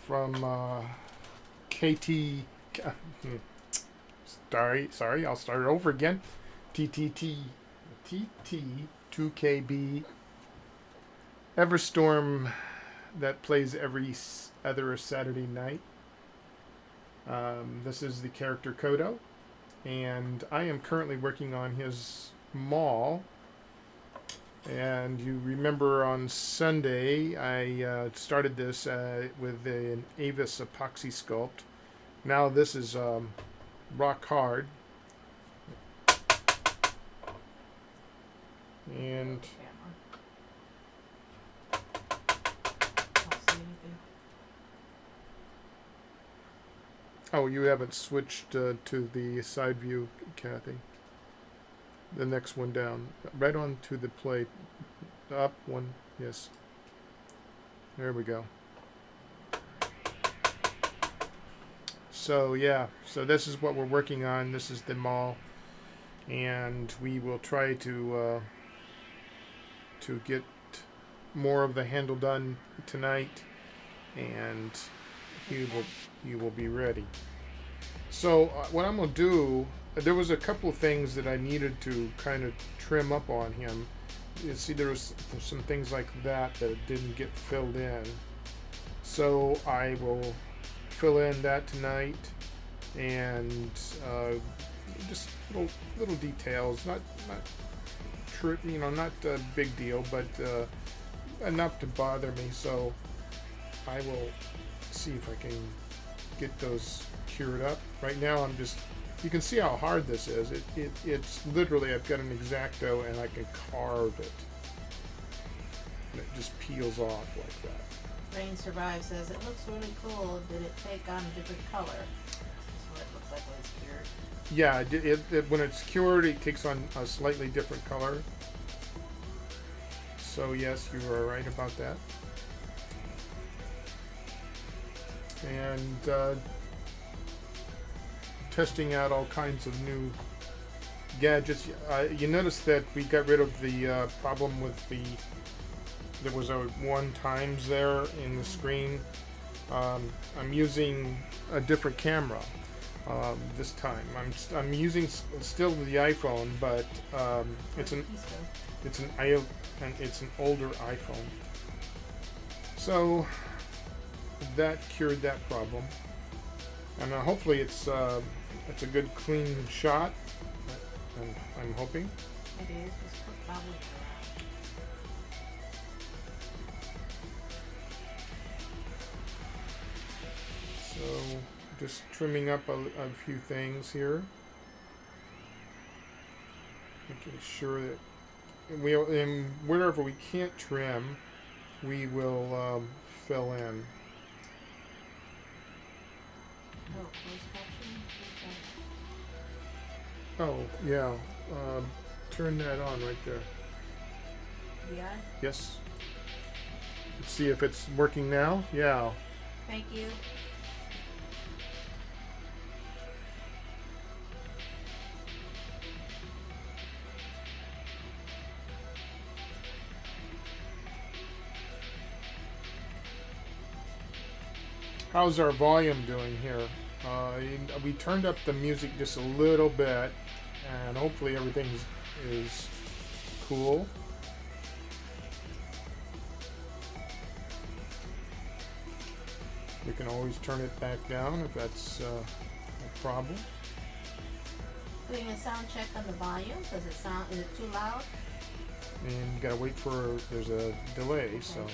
from KT. Sorry, I'll start it over again. TTT 2KB Everstorm that plays every other Saturday night. This is the character Koto, and I am currently working on his mall. And you remember on Sunday I started this with an Avis epoxy sculpt. Now this is rock hard. And oh, you haven't switched to the side view, Kathy. The next one down, right on to the plate. Up one, yes. There we go. So yeah, so this is what we're working on. This is the mall, and we will try to get more of the handle done tonight, and he will be ready. So what I'm gonna do, there was a couple of things that I needed to kind of trim up on him. You see, there was some things like that didn't get filled in, so I will fill in that tonight, and just little details, not a big deal, but enough to bother me. So I will see if I can get those cured up. Right now I'm just, you can see how hard this is. It's literally, I've got an X-Acto and I can carve it, and it just peels off like that. Rain Survive says, it looks really cool. Did it take on a different color? That's what it looks like when it's cured. Yeah, when it's cured, it takes on a slightly different color. So yes, you are right about that. And testing out all kinds of new gadgets. You notice that we got rid of the problem with there was a 1 times there in the screen. I'm using a different camera this time. I'm using still the iPhone, but it's an older iPhone. So that cured that problem, and hopefully it's a good clean shot. I'm hoping. It is. Just put probably around. So just trimming up a few things here, making sure that and wherever we can't trim, we will fill in. Oh, closed caption? Oh, yeah. Turn that on right there. Yeah. Yes. Let's see if it's working now. Yeah. Thank you. How's our volume doing here? We turned up the music just a little bit, and hopefully everything is cool. We can always turn it back down if that's a problem. Doing a sound check on the volume. Is it too loud? And you gotta wait for, there's a delay, okay. So.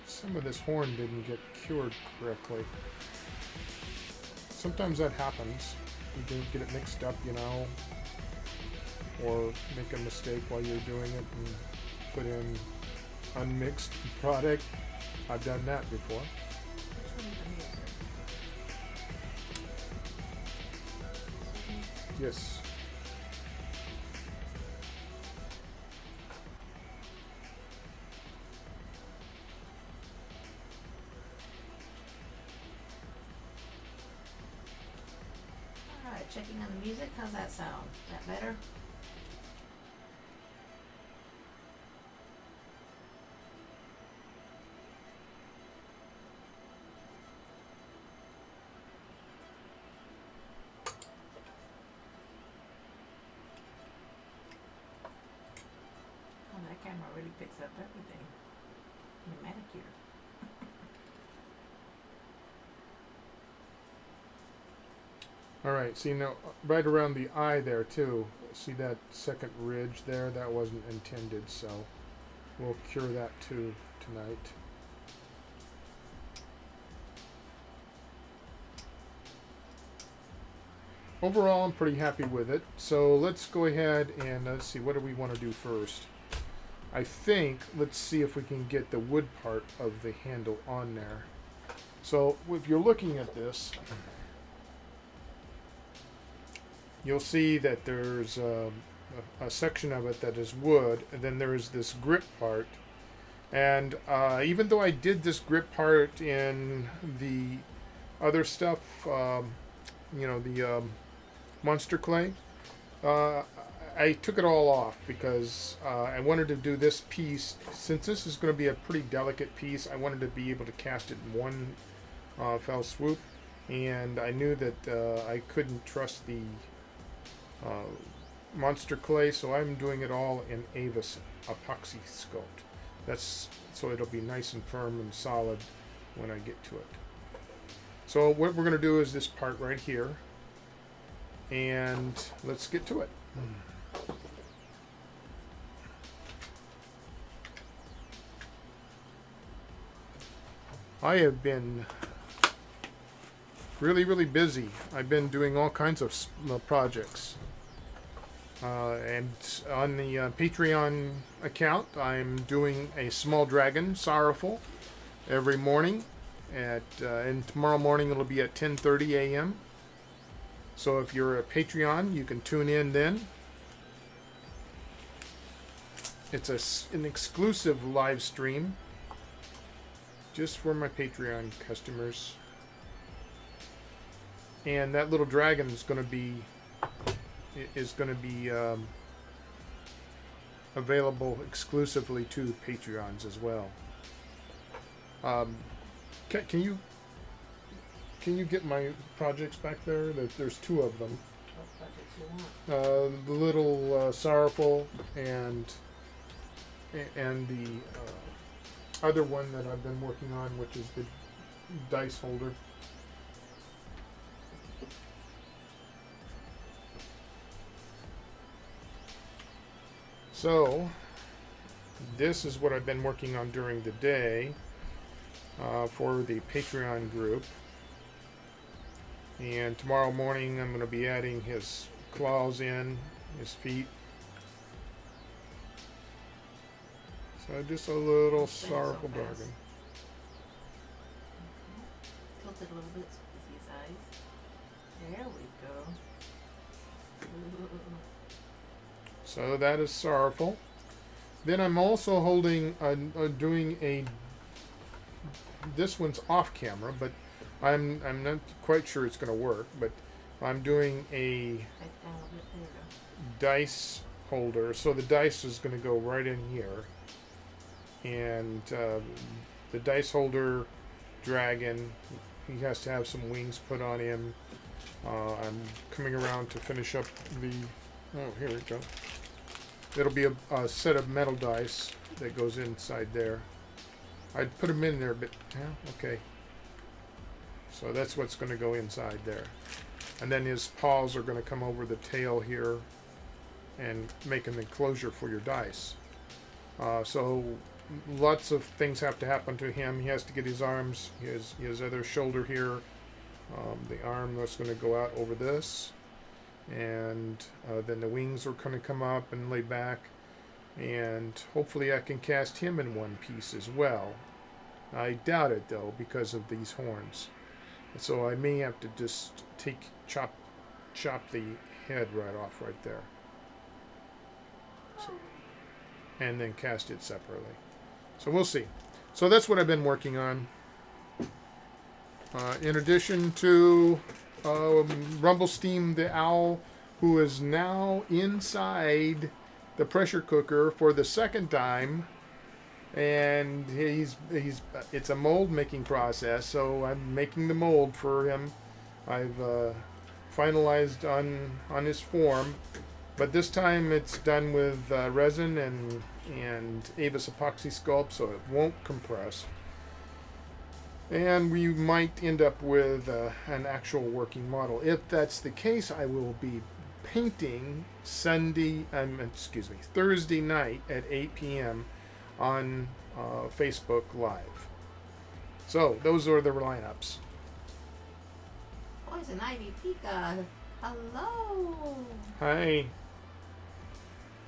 Some of this horn didn't get cured correctly. Sometimes that happens. You didn't get it mixed up, or make a mistake while you're doing it and put in unmixed product. I've done that before. Yes. checking on the music. How's that sound? That better? Oh, that camera really picks up everything. And a manicure. All right, see now, right around the eye there too. See that second ridge there? That wasn't intended, so we'll cure that too tonight. Overall, I'm pretty happy with it. So let's go ahead and let's see, what do we want to do first? I think, let's see if we can get the wood part of the handle on there. So if you're looking at this, you'll see that there's a section of it that is wood, and then there's this grip part. And even though I did this grip part in the other stuff, you know, the monster clay, I took it all off because I wanted to do this piece. Since this is going to be a pretty delicate piece, I wanted to be able to cast it in one fell swoop. And I knew that I couldn't trust the monster clay, so I'm doing it all in Avis epoxy sculpt. That's so it'll be nice and firm and solid when I get to it. So what we're going to do is this part right here, and let's get to it. I have been really busy. I've been doing all kinds of projects. And on the Patreon account, I'm doing a small dragon, Sorrowful, every morning. And tomorrow morning it'll be at 10:30 a.m. So if you're a Patreon, you can tune in then. It's an exclusive live stream just for my Patreon customers. And that little dragon is going to be available exclusively to Patreons as well. Can you get my projects back there? There's two of them. What projects you want? The little Sorrowful and the other one that I've been working on, which is the dice holder. So, this is what I've been working on during the day for the Patreon group. And tomorrow morning I'm going to be adding his claws in, his feet. So just a little sorrowful dragon. Tilt it a little bit so you can see his eyes. There we go. So that is sorrowful. Then I'm also holding, doing a. This one's off camera, but I'm not quite sure it's going to work. But I'm doing a dice holder, so the dice is going to go right in here, and the dice holder dragon, he has to have some wings put on him. I'm coming around to finish up the. Oh, here we go. It'll be a set of metal dice that goes inside there. I'd put them in there, but yeah, okay. So that's what's going to go inside there. And then his paws are going to come over the tail here and make an enclosure for your dice. So lots of things have to happen to him. He has to get his arms, his other shoulder here, the arm that's going to go out over this. And then the wings are going to come up and lay back, and hopefully I can cast him in one piece as well. I doubt it though because of these horns, so I may have to just chop the head right off right there, so, and then cast it separately. So we'll see. So that's what I've been working on. In addition to Rumblesteam the owl, who is now inside the pressure cooker for the second time, and he's it's a mold making process. So I'm making the mold for him. I've finalized on his form, but this time it's done with resin and Avis epoxy sculpt, so it won't compress. And we might end up with an actual working model. If that's the case, I will be painting Thursday night at 8 p.m. on Facebook Live. So those are the lineups. Poison Ivy Pika. Hello. Hi.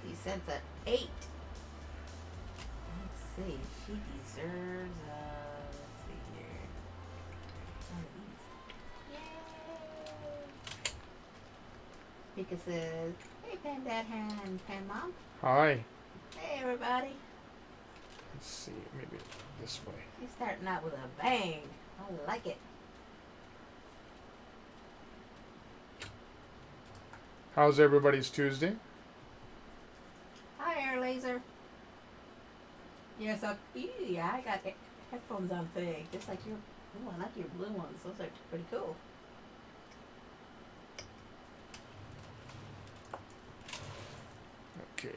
He sent an 8. Let's see. She deserves let's see here. One of these. Yay. Pika says, hey Pan Dad and Pan Mom. Hi. Hey everybody. Let's see, maybe this way. She's starting out with a bang. I like it. How's everybody's Tuesday? Hi, Air Laser. Yes, yeah, I got headphones on thing, just like your. Ooh, I like your blue ones. Those are pretty cool. Okay.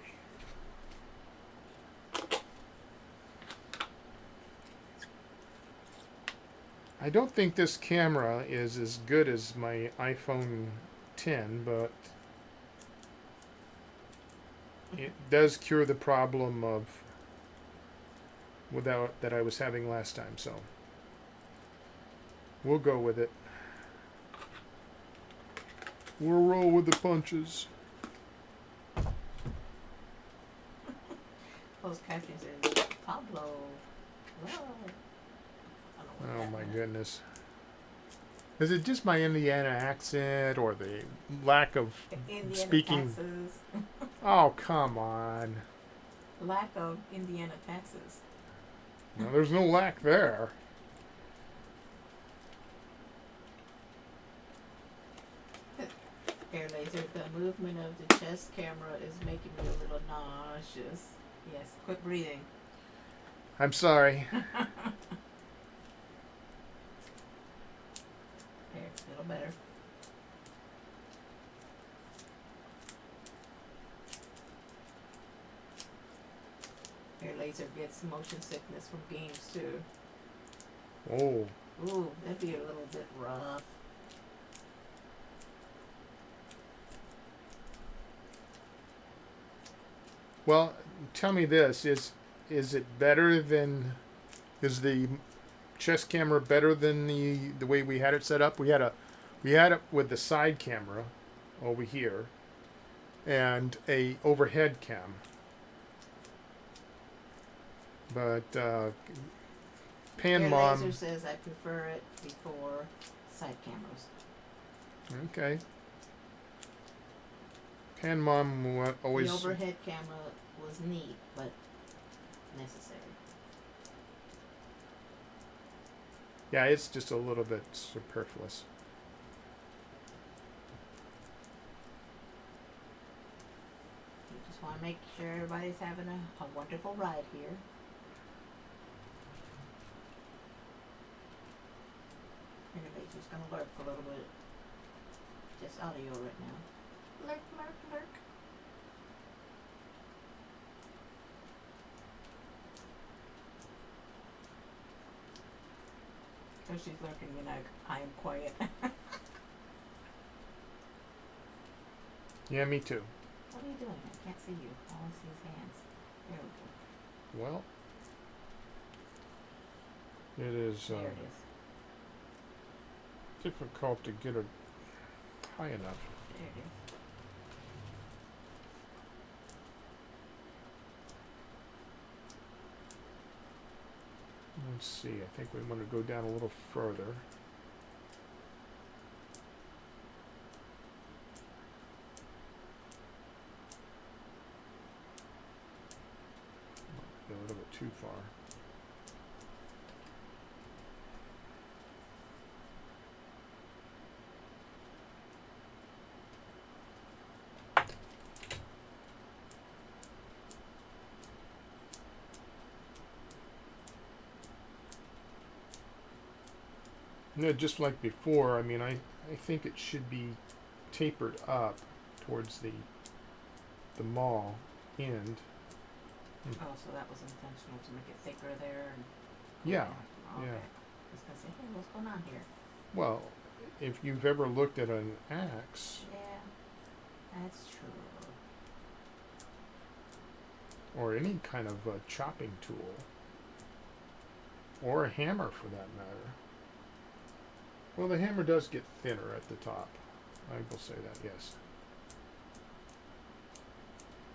I don't think this camera is as good as my iPhone 10, but it does cure the problem of without that I was having last time, so we'll go with it. We'll roll with the punches. Closed captions are Pablo. Whoa. Oh my goodness. Is it just my Indiana accent or the lack of Indiana speaking? taxes. Oh, come on. Lack of Indiana taxes. No, there's no lack there. Air Laser, the movement of the chest camera is making me a little nauseous. Yes, quit breathing. I'm sorry. There, a little better. Air Laser gets motion sickness from games too. Oh. Ooh, that'd be a little bit rough. Well, tell me this: is it better than? Is the chest camera better than the way we had it set up? We had it with the side camera over here and a overhead cam. But Pan Air Mom. Laser says I prefer it before side cameras. Okay. Pan Mom always. The overhead camera was neat, but necessary. Yeah, it's just a little bit superfluous. You just want to make sure everybody's having a wonderful ride here. Everybody's just going to lurk for a little bit. Just audio right now. Lurk, lurk, lurk. So she's lurking when I am quiet. Yeah, me too. What are you doing? I can't see you. All I see is hands. There we go. Well, it is There it is. difficult to get it high enough. There it is. Let's see. I think we want to go down a little further. A little bit too far. No, just like before. I mean, I think it should be tapered up towards the mall end. Oh, so that was intentional to make it thicker there and. Yeah, Okay. yeah. I was gonna say, hey, what's going on here? Well, if you've ever looked at an axe Yeah, that's true. or any kind of chopping tool, or a hammer for that matter. Well, the hammer does get thinner at the top. I will say that, yes.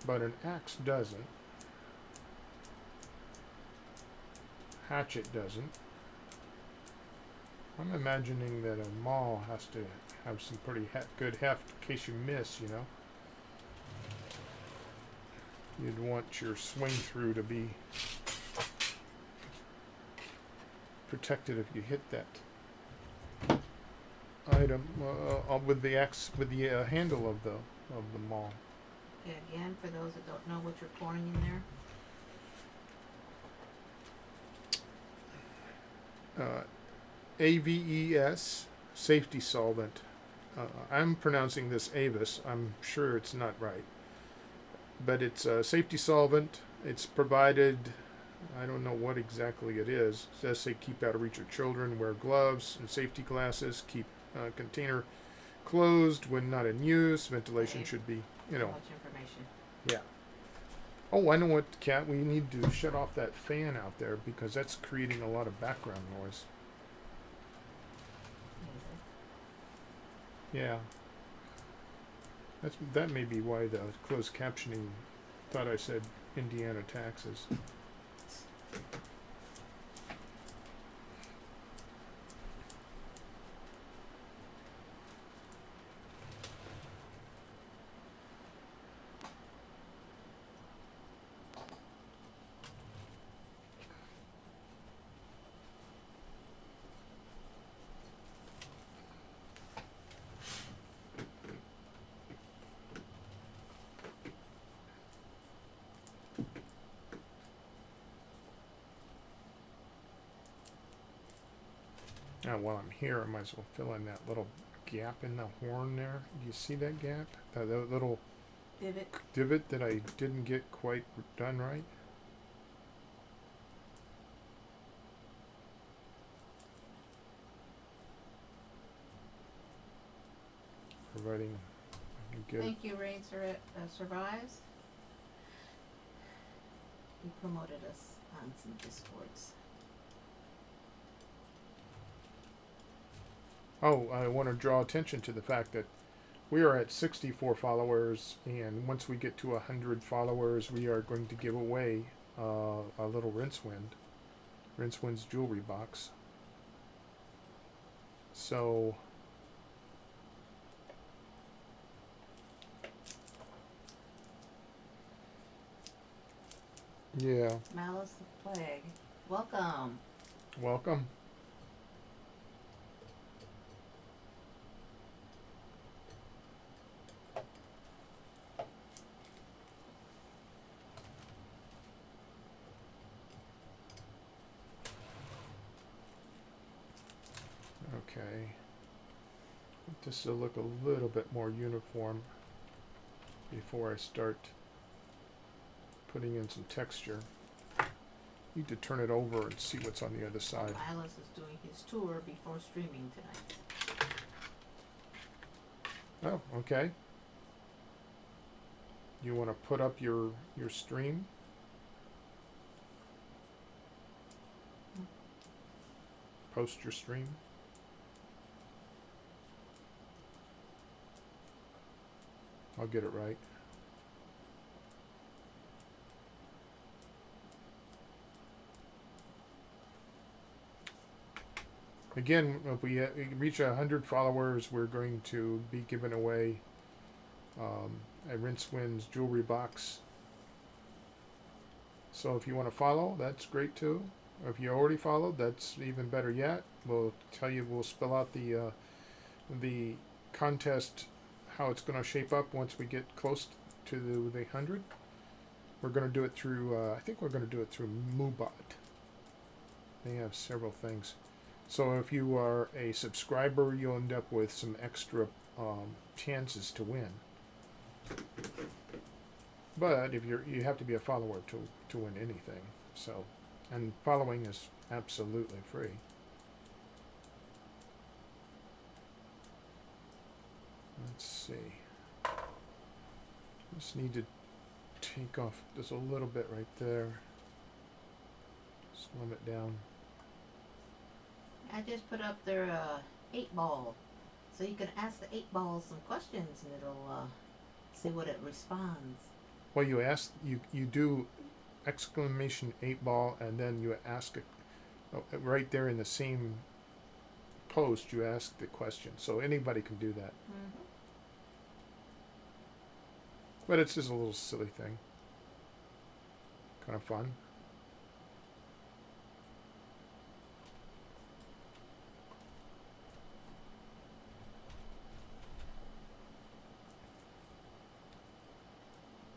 But an axe doesn't. Hatchet doesn't. I'm imagining that a maul has to have some pretty good heft in case you miss, you know. You'd want your swing through to be protected if you hit that item with the axe, with the handle of the maul. Okay, again, for those that don't know what you're pouring in there. AVES, safety solvent. I'm pronouncing this Avis. I'm sure it's not right. But it's a safety solvent. It's provided, I don't know what exactly it is. It says say keep out of reach of children, wear gloves and safety glasses, keep container closed when not in use. Ventilation should be, you know. Much information. Yeah. Oh, I know what, Kat. We need to shut off that fan out there because that's creating a lot of background noise. Yeah. That may be why the closed captioning thought I said Indiana taxes. Now, while I'm here, I might as well fill in that little gap in the horn there. Do you see that gap? That little divot that I didn't get quite done right? Providing good. Thank you, Rain Survives. You promoted us on some Discords. Oh, I want to draw attention to the fact that we are at 64 followers, and once we get to 100 followers, we are going to give away a little Rincewind's jewelry box. So, yeah. Malice the Plague. Welcome. Welcome. Okay. This will look a little bit more uniform before I start putting in some texture. Need to turn it over and see what's on the other side. Malice is doing his tour before streaming tonight. Oh, okay. You want to put up your stream? Post your stream? I'll get it right. Again, if we reach 100 followers, we're going to be giving away a Rincewind's jewelry box. So if you want to follow, that's great too. Or if you already followed, that's even better yet. We'll spell out the contest, how it's going to shape up once we get close to the 100. We're going to do it through, I think we're going to do it through Moobot. They have several things. So if you are a subscriber, you'll end up with some extra chances to win. But if you have to be a follower to win anything. So, and following is absolutely free. Let's see. Just need to take off just a little bit right there. Slim it down. I just put up their 8-ball, so you can ask the 8-ball some questions and it'll see what it responds. Well, you do exclamation 8-ball, and then you ask it right there in the same post. You ask the question, so anybody can do that. Mm-hmm. But it's just a little silly thing. Kind of fun.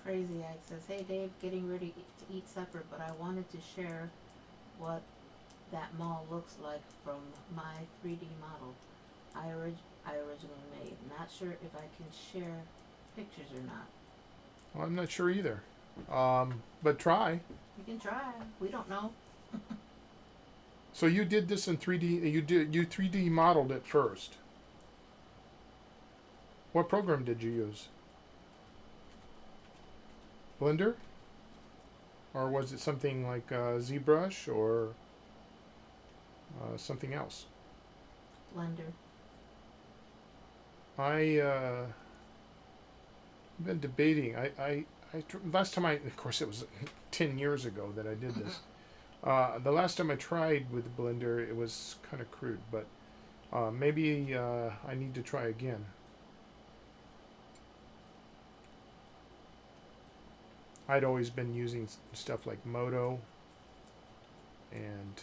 Crazy Egg says, "Hey Dave, getting ready to eat supper, but I wanted to share what that mall looks like from my 3D model I originally made. Not sure if I can share pictures or not." Well, I'm not sure either. But try. You can try. We don't know. So you did this in 3D. You 3D modeled it first. What program did you use? Blender? Or was it something like ZBrush or something else? Blender. I've been debating. Last time of course, it was 10 years ago that I did this. The last time I tried with Blender, it was kind of crude, but maybe I need to try again. I'd always been using stuff like Moto, and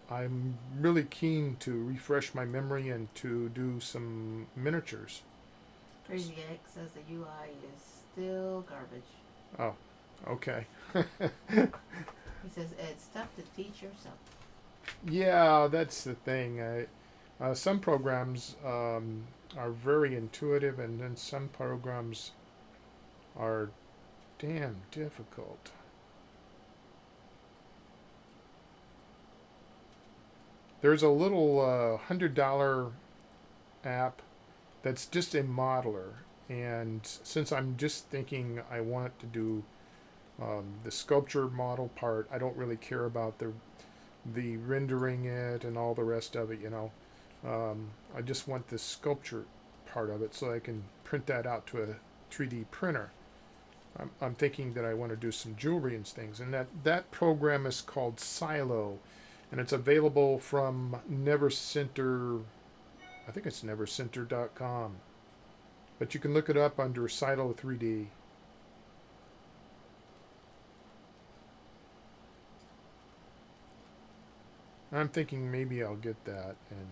I'm really keen to refresh my memory and to do some miniatures. Crazy Egg says the UI is still garbage. Oh, okay. He says it's tough to teach yourself. Yeah, that's the thing. Some programs are very intuitive, and then some programs are damn difficult. There's a little $100 app that's just a modeler, and since I'm just thinking I want to do the sculpture model part, I don't really care about the rendering it and all the rest of it, I just want the sculpture part of it so I can print that out to a 3D printer. I'm thinking that I want to do some jewelry and things, and that program is called Silo, and it's available from Nevercenter. I think it's nevercenter.com, but you can look it up under Silo 3D. I'm thinking maybe I'll get that and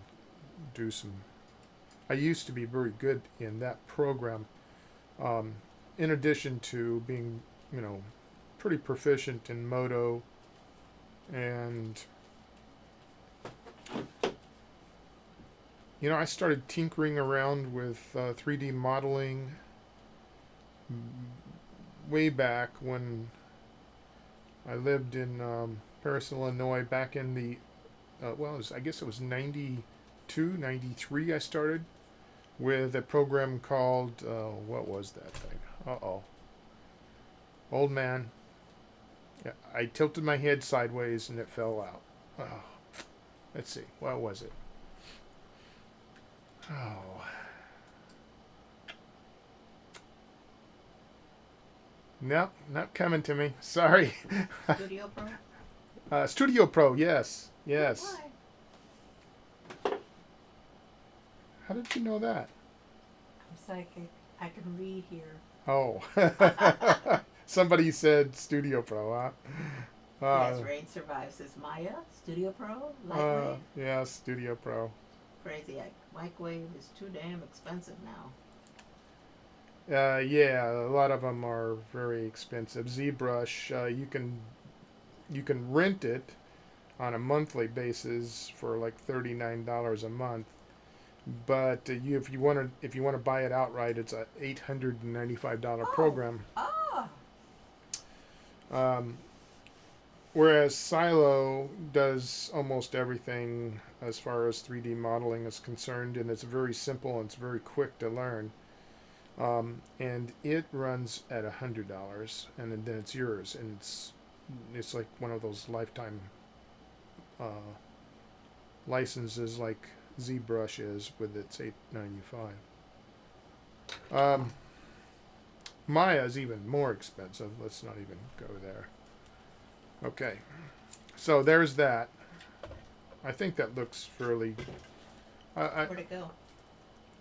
do some. I used to be very good in that program, in addition to being, pretty proficient in Moto, and I started tinkering around with 3D modeling way back when I lived in Paris, Illinois, back in the I guess it was 92, 93 I started with a program called, what was that thing? Uh-oh. Old man. Yeah, I tilted my head sideways and it fell out. Oh. Let's see. What was it? Oh. Nope, not coming to me. Sorry. Studio Pro? Studio Pro, yes. Yes. Why? How did you know that? I'm psychic. I can read here. Oh. Somebody said Studio Pro, huh? Yes, Rain Survives says Maya, Studio Pro, Lightwave. Yeah, Studio Pro. Crazy Egg. Microwave is too damn expensive now. Yeah, a lot of them are very expensive. ZBrush, you can rent it, on a monthly basis for like $39 a month. But if you want to buy it outright, it's a $895 Oh, program. ah, Um, Whereas Silo does almost everything as far as 3D modeling is concerned, and it's very simple and it's very quick to learn. And it runs at $100, and then it's yours, and it's like one of those lifetime uh, licenses, like ZBrush is with its $895. Maya's even more expensive. Let's not even go there. Okay, so there's that. I think that looks fairly. where'd it go?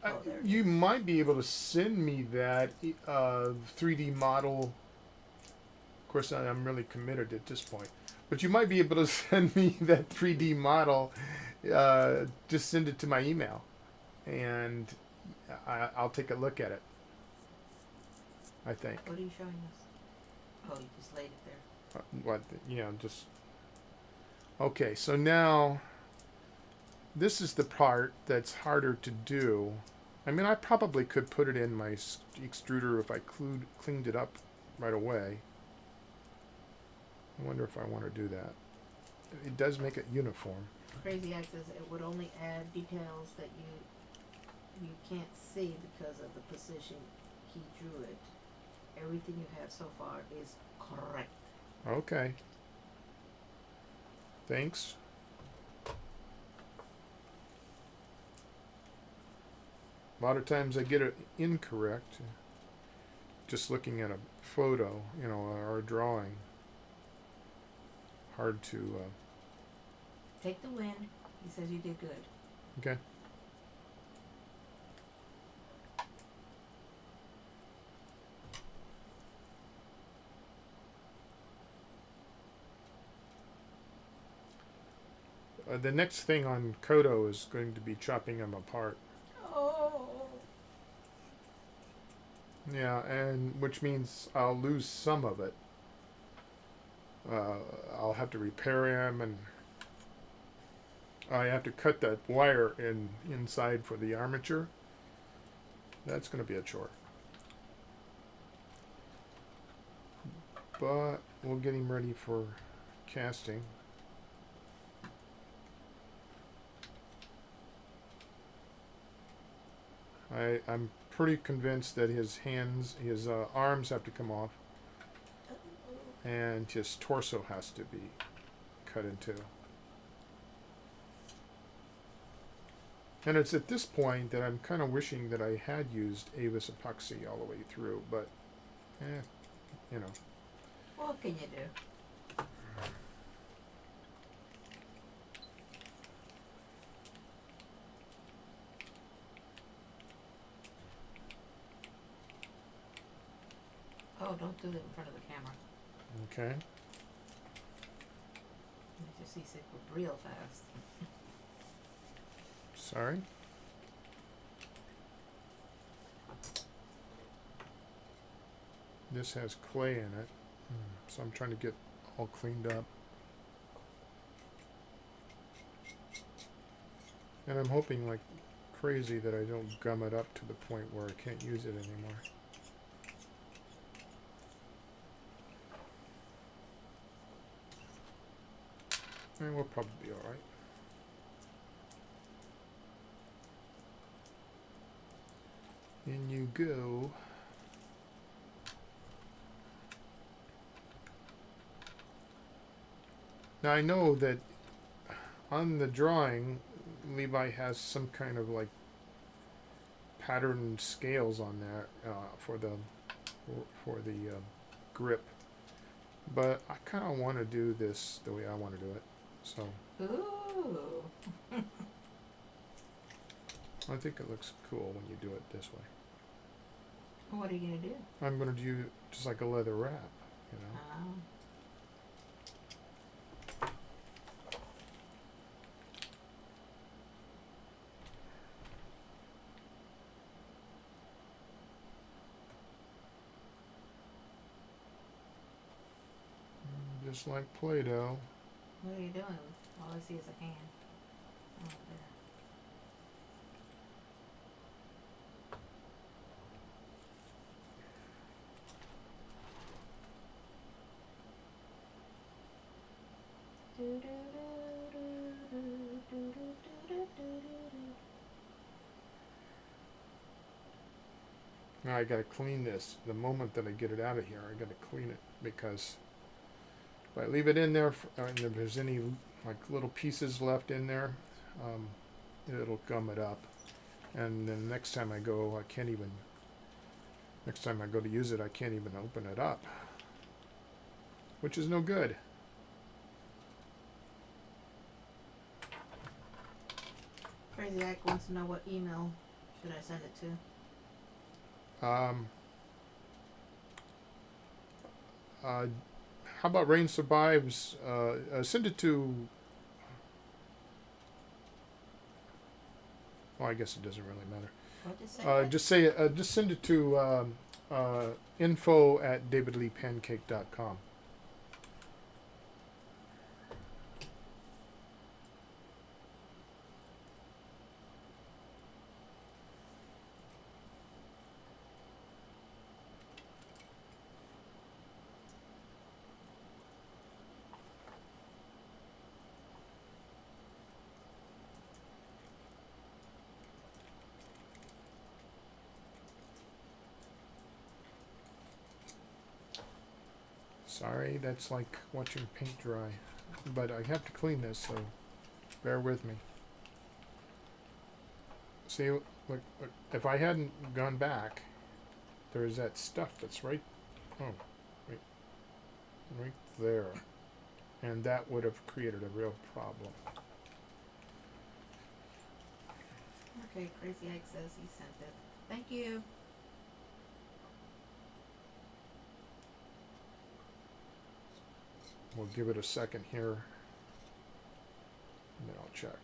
Oh, there it You is. might be able to send me that 3D model. Of course, I'm really committed at this point. But you might be able to send me that 3D model. Just send it to my email, and I'll take a look at it. I think. What are you showing us? Oh, you just laid it there. What just okay. So now this is the part that's harder to do. I mean, I probably could put it in my extruder if I cleaned it up right away. I wonder if I want to do that. It does make it uniform. Crazy Eye says it would only add details that you can't see because of the position he drew it. Everything you have so far is correct. Okay. Thanks. A lot of times I get it incorrect just looking at a photo, or a drawing. Hard to. Take the win. He says you did good. Okay. The next thing on Koto is going to be chopping them apart. Oh. Yeah, and which means I'll lose some of it. I'll have to repair him, and I have to cut that wire inside for the armature. That's going to be a chore. But we'll get him ready for casting. I'm pretty convinced that his arms have to come off, and his torso has to be cut in two. And it's at this point that I'm kind of wishing that I had used Avis epoxy all the way through, but, What can you do? Oh, don't do it in front of the camera. Okay. Make your seasick real fast. Sorry. This has clay in it, so I'm trying to get all cleaned up. And I'm hoping like crazy that I don't gum it up to the point where I can't use it anymore. And we'll probably be alright. In you go. Now I know that on the drawing, Levi has some kind of like patterned scales on there for the grip, but I kind of want to do this the way I want to do it. So Ooh. I think it looks cool when you do it this way. What are you gonna do? I'm going to do just like a leather wrap, Oh. Just like Play-Doh. What are you doing? All I see is a hand. Oh, there. Now I gotta clean this. The moment that I get it out of here, I gotta clean it because if I leave it in there and if there's any like little pieces left in there, um, it'll gum it up. And then next time I go, next time I go to use it, I can't even open it up, which is no good. Crazy Ike wants to know what email should I send it to. How about Rain Survives? Send it to. Well, I guess it doesn't really matter. What did say? Just send it to info@davidleepancake.com. Sorry, that's like watching paint dry. But I have to clean this, so bear with me. See, look, if I hadn't gone back, there's that stuff that's right there. And that would have created a real problem. Okay, Crazy Ike says he sent it. Thank you. We'll give it a second here, and then I'll check.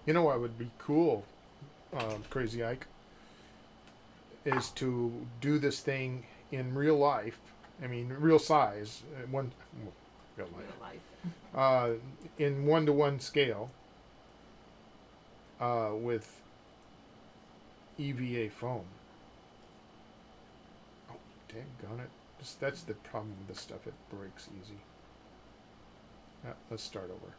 You know what would be cool, Crazy Ike, is to do this thing in real life. I mean, real size, real Real life, life. in 1-to-1 scale, with EVA foam. Oh, daggone it. That's the problem with this stuff. It breaks easy. Let's start over.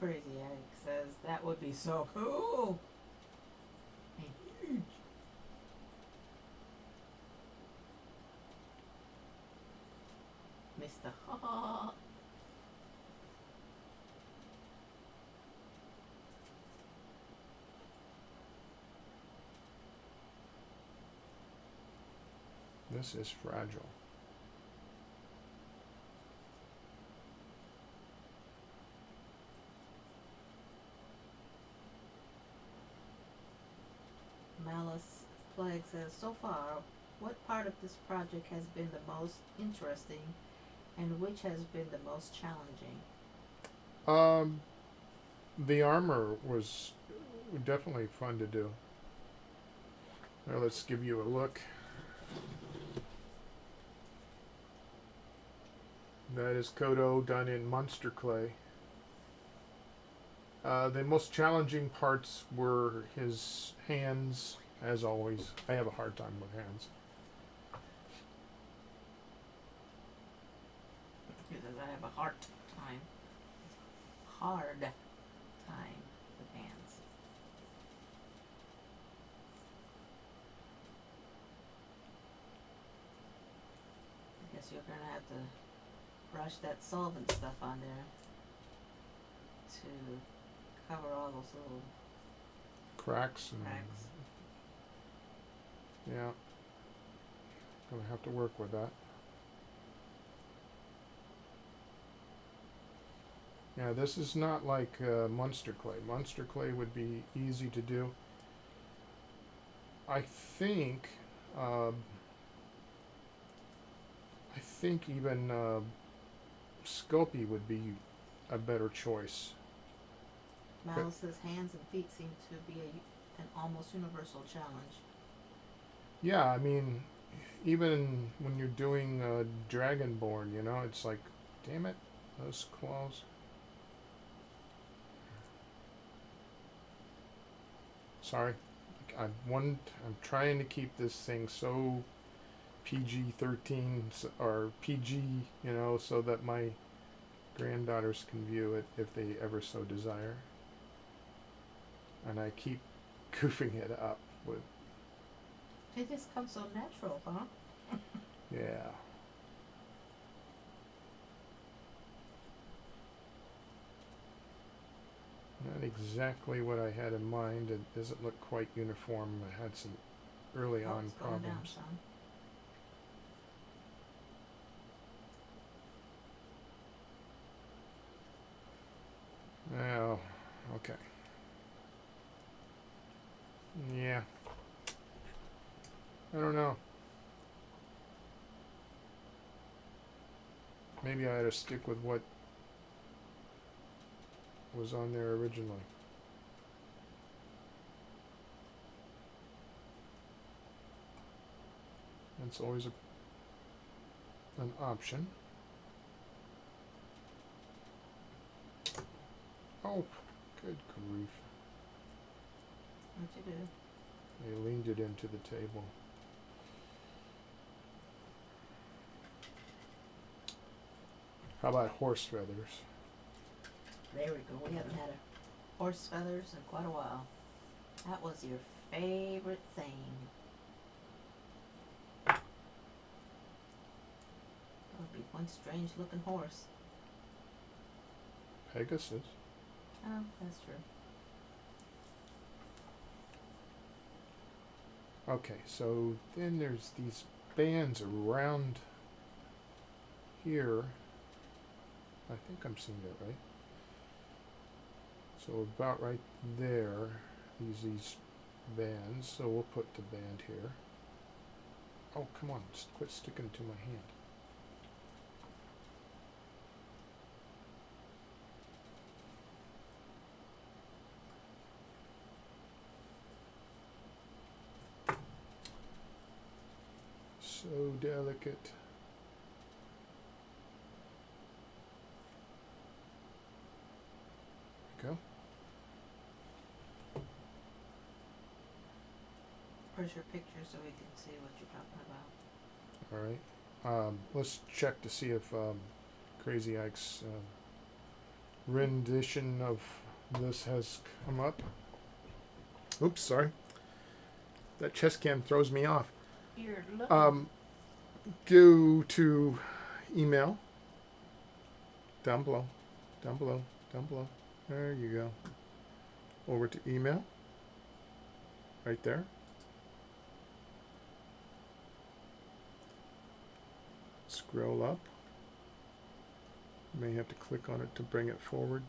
Crazy Ike says that would be so cool. And huge. Mr. Ha. This is fragile. Malice Plague says, so far, what part of this project has been the most interesting and which has been the most challenging? The armor was definitely fun to do. Now let's give you a look. That is Koto done in monster clay. The most challenging parts were his hands, as always. I have a hard time with hands. He says, I have a hard time. Hard time with hands. I guess you're gonna have to brush that solvent stuff on there to cover all those little Cracks and cracks. yeah. Gonna have to work with that. Yeah, this is not like monster clay. Monster clay would be easy to do. I think even Sculpey would be a better choice. Mal says hands and feet seem to be an almost universal challenge. Yeah, I mean, even when you're doing Dragonborn, you know, it's like, damn it, those claws. Sorry, I'm trying to keep this thing so PG-13 or PG, you know, so that my granddaughters can view it if they ever so desire. And I keep goofing it up with, It just comes so natural, huh? yeah. Not exactly what I had in mind. It doesn't look quite uniform. I had some early on It's going down problems. some. Oh, okay. Yeah. I don't know. Maybe I ought to stick with what was on there originally. That's always an option. Oh, good grief. What'd you do? They leaned it into the table. How about horse feathers? There we go. We haven't had a horse feathers in quite a while. That was your favorite thing. That would be one strange looking horse. Pegasus. Oh, that's true. Okay, so then there's these bands around here. I think I'm seeing that right. So about right there, these bands. So we'll put the band here. Oh, come on, quit sticking to my hand. So delicate. Go. Where's your picture so we can see what you're talking about? All right. Let's check to see if Crazy Ike's rendition of this has come up. Oops, sorry. That chest cam throws me off. You're looking. Go to email. Down below. Down below. Down below. There you go. Over to email. Right there. Scroll up. You may have to click on it to bring it forward.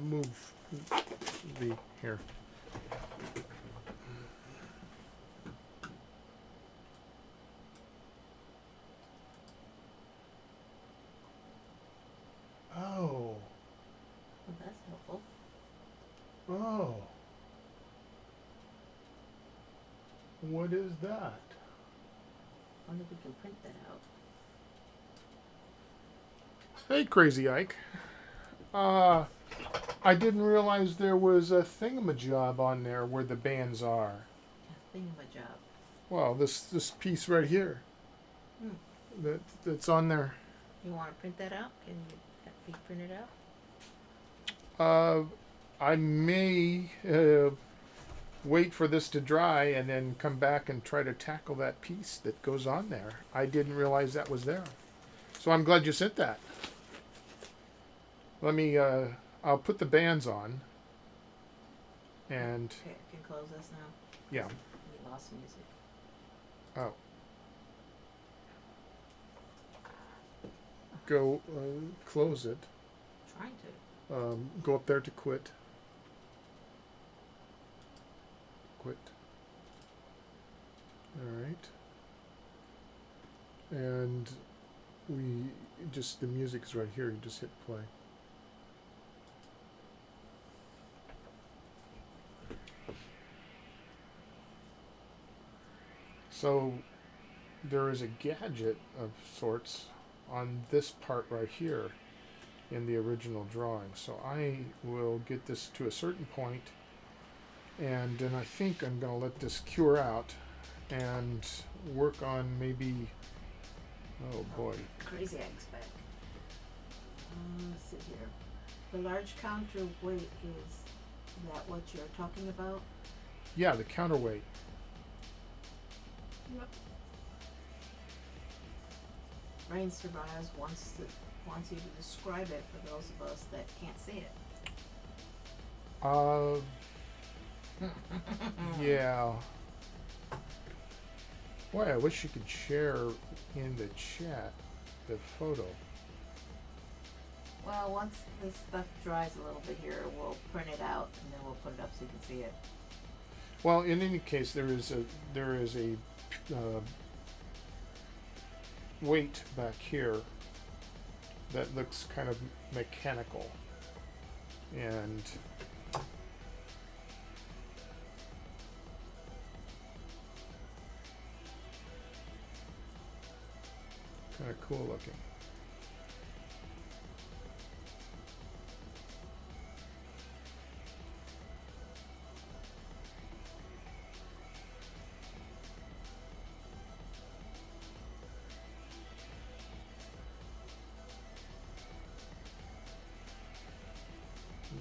Move the here. Oh. Well, that's helpful. Oh. What is that? Wonder if we can print that out. Hey, Crazy Ike. I didn't realize there was a thingamajob on there where the bands are. A thingamajig. Well, this piece right here. That's on there. You want to print that out? Can you be printed out? I may wait for this to dry and then come back and try to tackle that piece that goes on there. I didn't realize that was there. So I'm glad you sent that. Let me, I'll put the bands on. And, Okay, I can close this now. yeah. We lost music. Oh. Go, close it. Trying to. Go up there to quit. Quit. All right. and we just, the music is right here. You just hit play. So there is a gadget of sorts on this part right here in the original drawing. So I will get this to a certain point, and then I think I'm going to let this cure out and work on maybe, oh boy, Crazy eggs back. Let's see here. The large counterweight is that what you're talking about? yeah, the counterweight. Yep. Rain Survives wants you to describe it for those of us that can't see it. Yeah. Boy, I wish you could share in the chat the photo. Well, once this stuff dries a little bit here, we'll print it out and then we'll put it up so you can see it. Well, in any case, there is a weight back here that looks kind of mechanical, and kind of cool looking.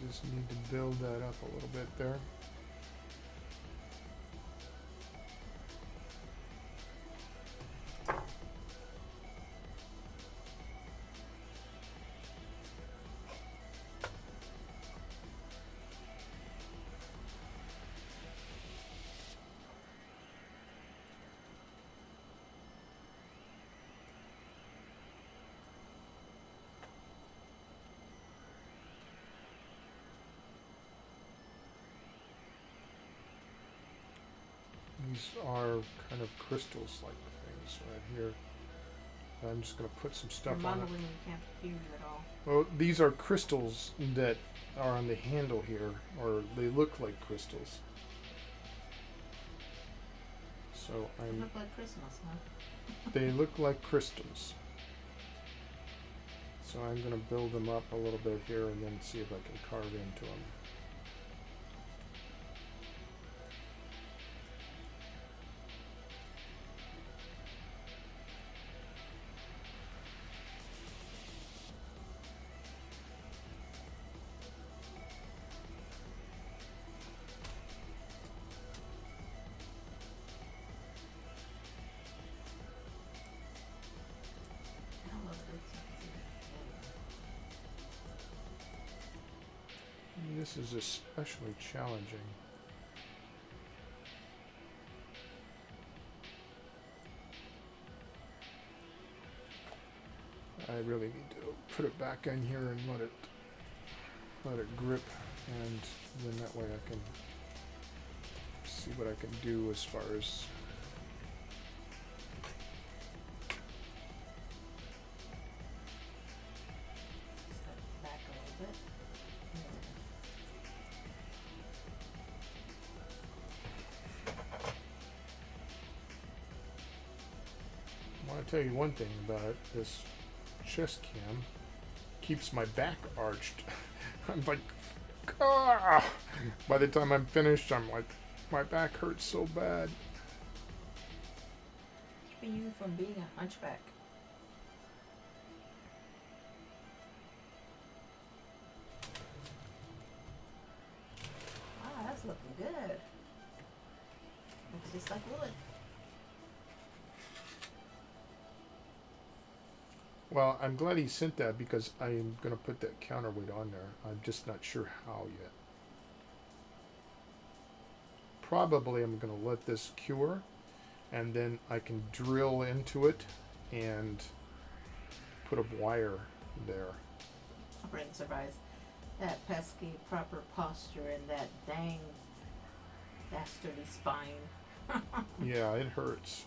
Just need to build that up a little bit there. These are kind of crystals like things right here. I'm just going to put some stuff You're on it. mumbling, we can't hear you at all. Well, these are crystals that are on the handle here, or they look like crystals. So They I'm. look like Christmas, huh? They look like crystals. So I'm going to build them up a little bit here and then see if I can carve into them. I love it. This is especially challenging. I really need to put it back in here and let it grip, and then that way I can see what I can do as far as Step back a little bit. I want to tell you one thing about it. This chest cam keeps my back arched. I'm like, ah! By the time I'm finished, I'm like, my back hurts so bad. Keeping you from being a hunchback. Wow, that's looking good. Looks just like wood. Well, I'm glad he sent that because I'm going to put that counterweight on there. I'm just not sure how yet. Probably I'm going to let this cure, and then I can drill into it and put a wire there. Brain survives. That pesky proper posture and that dang dastardly spine. Yeah, it hurts.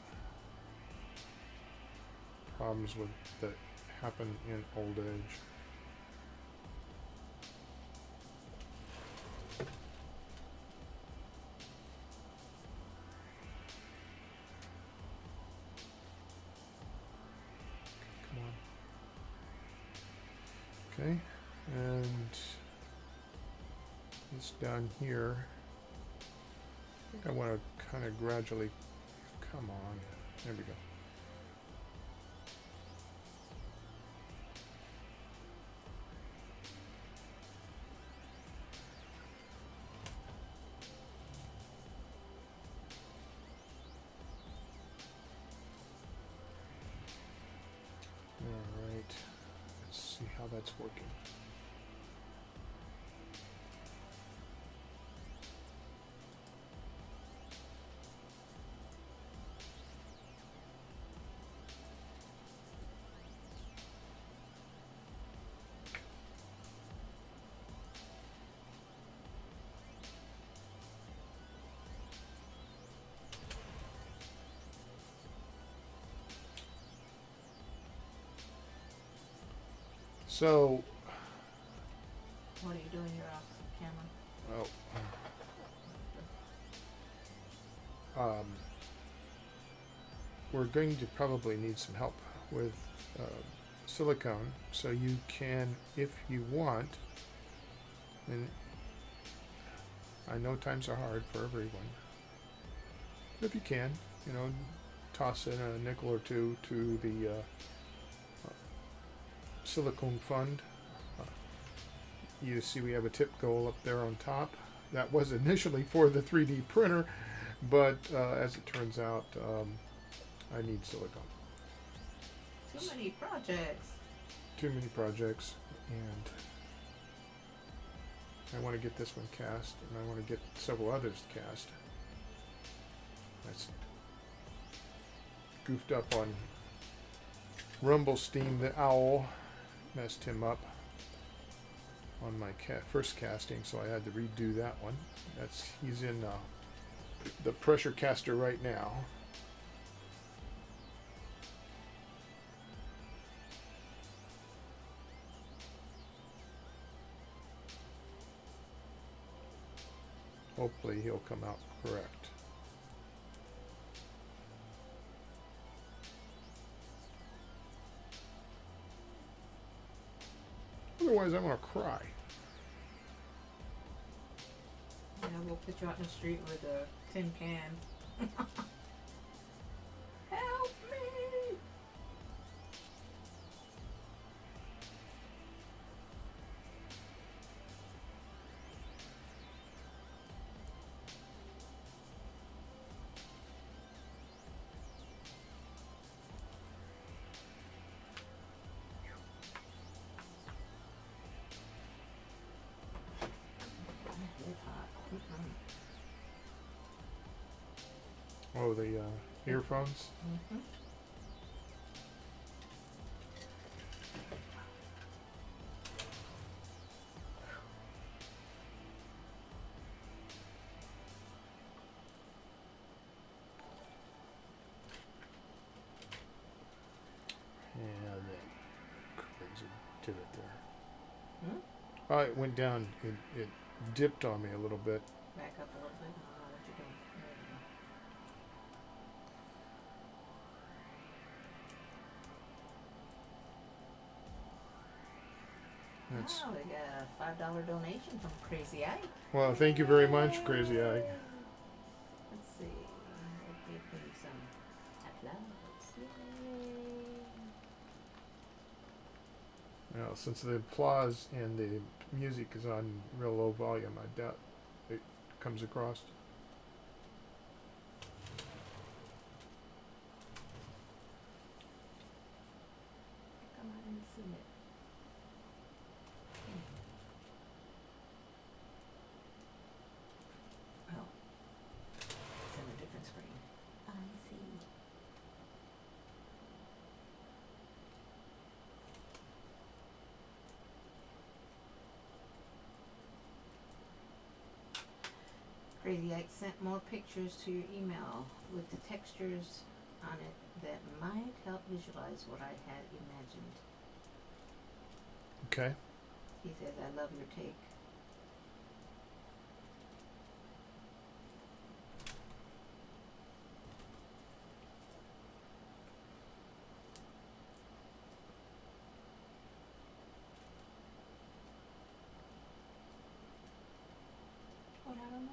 problems with that happen in old age. Come on. Okay, and it's down here. I think I want to kind of gradually, come on, there we go. All right, let's see how that's working. So, What are you doing? You're off camera. We're going to probably need some help with silicone, so you can, if you want, and I know times are hard for everyone, but if you can, you know, toss in a nickel or two to the silicone fund. You see we have a tip goal up there on top. That was initially for the 3D printer, but as it turns out, I need silicone. Too many projects. Too many projects, and I want to get this one cast, and I want to get several others cast. That's goofed up on Rumblestein the owl. Messed him up on my first casting, so I had to redo that one. He's in the pressure caster right now. Hopefully he'll come out correct. Otherwise, I'm going to cry. Yeah, we'll put you out in the street with a tin can. Help me! It's hot. Oh, the earphones? Mm-hmm. Yeah, that crazy divot there. Hmm? Oh, it went down. It dipped on me a little bit. Back up a little bit. I don't know what you're doing. There we go. That's, Oh, we got a $5 donation from Crazy Ike. well, thank you very much, Crazy Eye. Let's see. We'll give him some applause. Yay. Now, since the applause and the music is on real low volume, I doubt it comes across. Come on and submit. Oh. It's in a different screen. I see. Crazy Ike sent more pictures to your email with the textures on it that might help visualize what I had imagined. Okay. He says, I love your take. What happened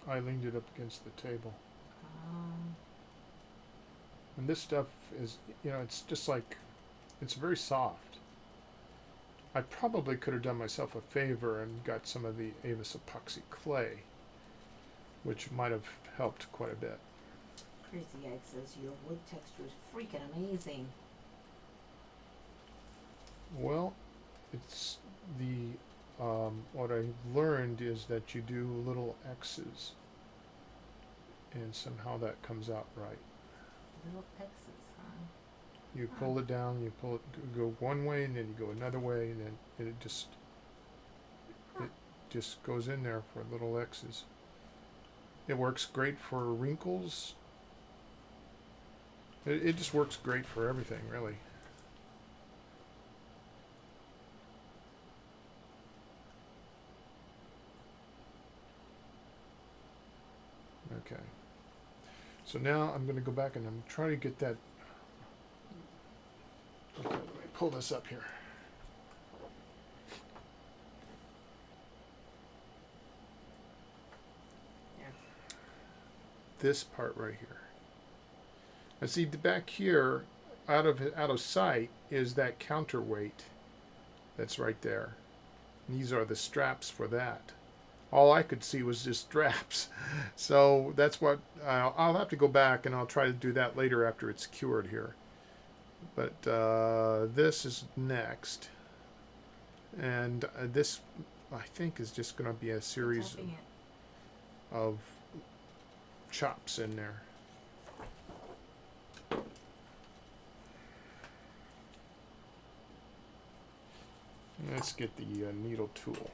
there? I leaned it up against the table. Um, And this stuff is, it's just like, it's very soft. I probably could have done myself a favor and got some of the Avis epoxy clay, which might have helped quite a bit. Crazy Egg says, your wood texture is freaking amazing. Well, it's what I learned is that you do little X's, and somehow that comes out right. Little X's, huh? You pull it down, you go one way, and then you go another way, and then it just goes in there for little X's. It works great for wrinkles. It just works great for everything, really. Okay. So now I'm going to go back and I'm trying to get that. Okay, let me pull this up here. Yeah. This part right here. And see, back here, out of sight, is that counterweight that's right there. And these are the straps for that. All I could see was just straps. So that's what I'll have to go back and I'll try to do that later after it's cured here. But this is next. And this, I think, is just going to be a series of chops in there. Let's get the needle tool.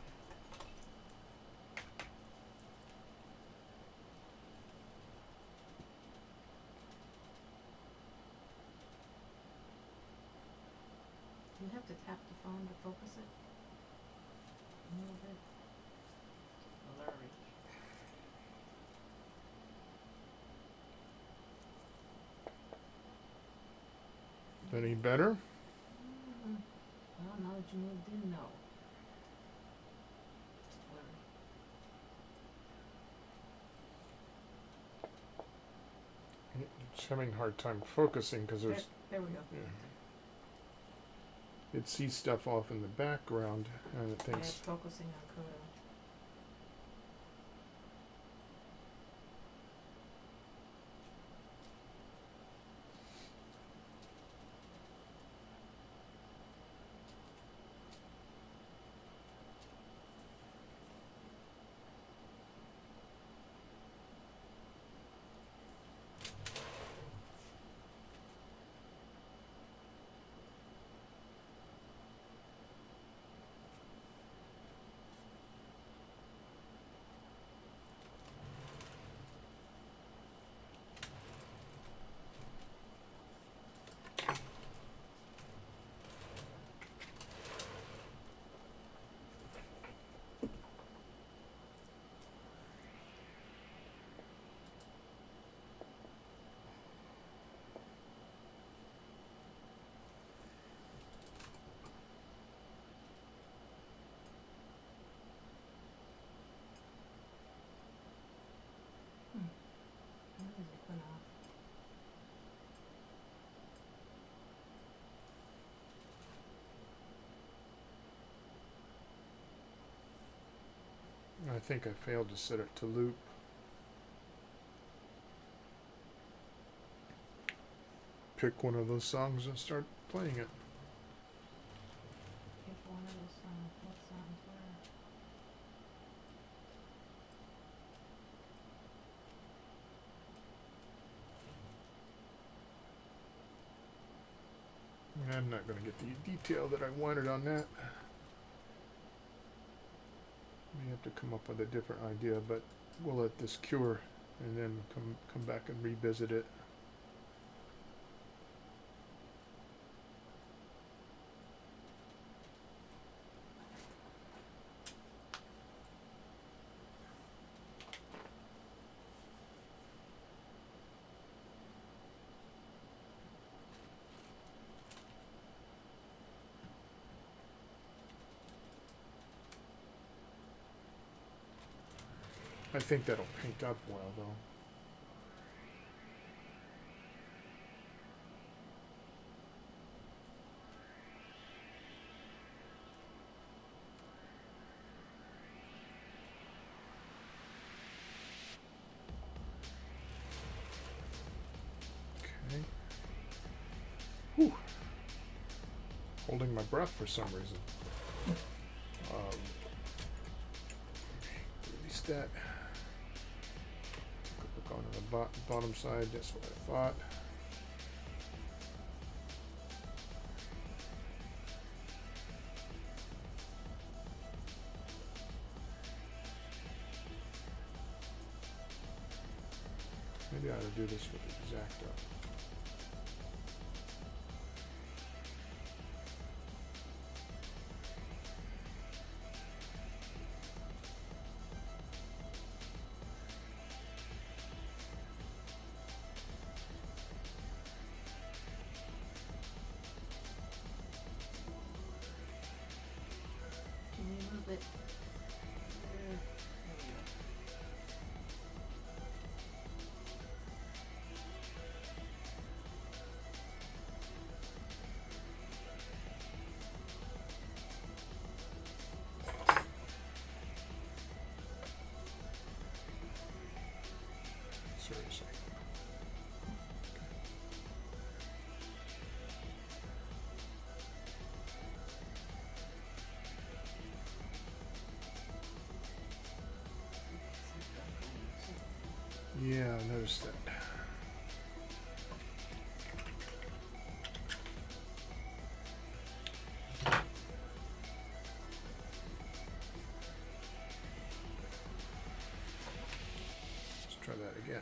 Do you have to tap the phone to focus it? A little bit blurry. Any better? Well, now that you moved in, no. It's blurry. It's having a hard time focusing because there's. There we go. Yeah. It sees stuff off in the background and it Yeah, thinks. it's focusing on Koto. When is it going off? I think I failed to set it to loop. Pick one of those songs and start playing it. Pick one of those songs. What songs were? I'm not going to get the detail that I wanted on that. May have to come up with a different idea, but we'll let this cure and then come back and revisit it. I think that'll paint up well, though. Okay. Whew. Holding my breath for some reason. Release that. Look on the bottom side. That's what I thought. Maybe I ought to do this with the X-Acto. Can you move it? There we go. Seriously. Yeah, I noticed that. Let's try that again.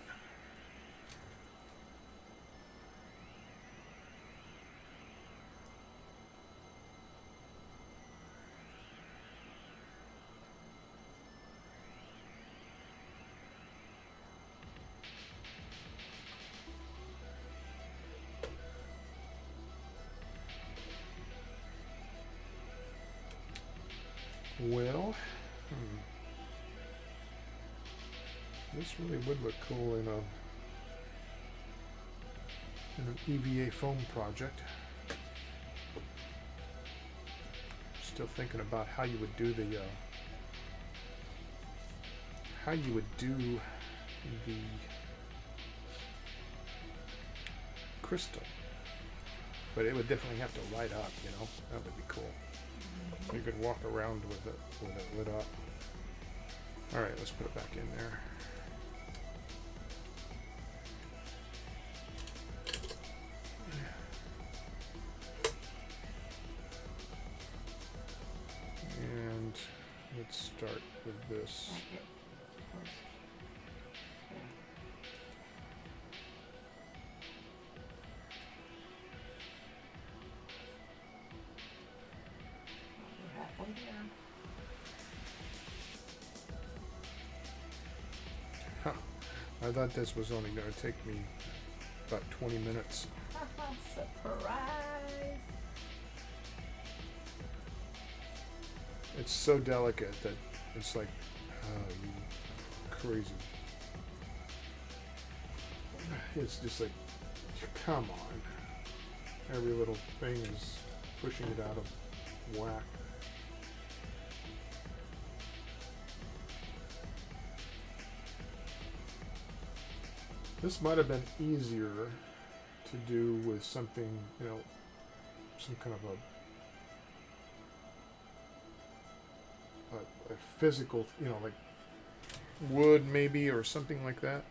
Well, this really would look cool in an EVA foam project. Still thinking about how you would do the crystal, but it would definitely have to light up. You know, that would be cool. You could walk around with it lit up. All right, let's put it back in there. And let's start with this. Back it. Close. There. We're halfway there. Huh. I thought this was only going to take me about 20 minutes. Surprise! It's so delicate that it's like, oh, you crazy. It's just like, come on. Every little thing is pushing it out of whack. This might have been easier to do with something, you know, some kind of a physical, you know, like wood maybe or something like that.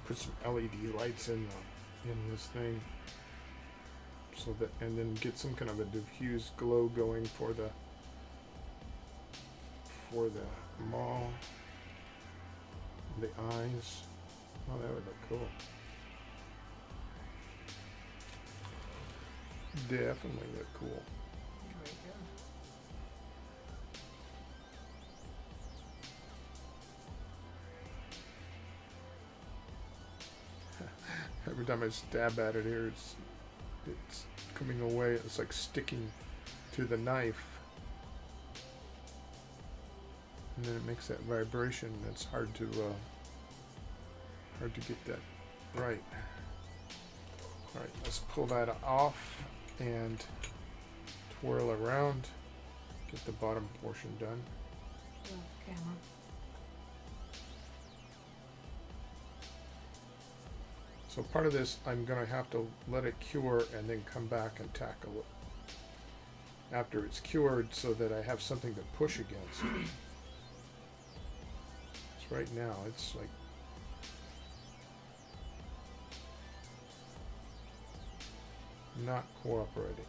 Put some LED lights in this thing, so that, and then get some kind of a diffused glow going for for the mall. The eyes. Oh, that would look cool. Definitely look cool. There we go. Every time I stab at it here, it's coming away. It's like sticking to the knife, and then it makes that vibration. That's hard to get that right. All right, let's pull that off and twirl around. Get the bottom portion done. Well, camera. So part of this, I'm going to have to let it cure and then come back and tackle it after it's cured so that I have something to push against. So right now, it's like not cooperating.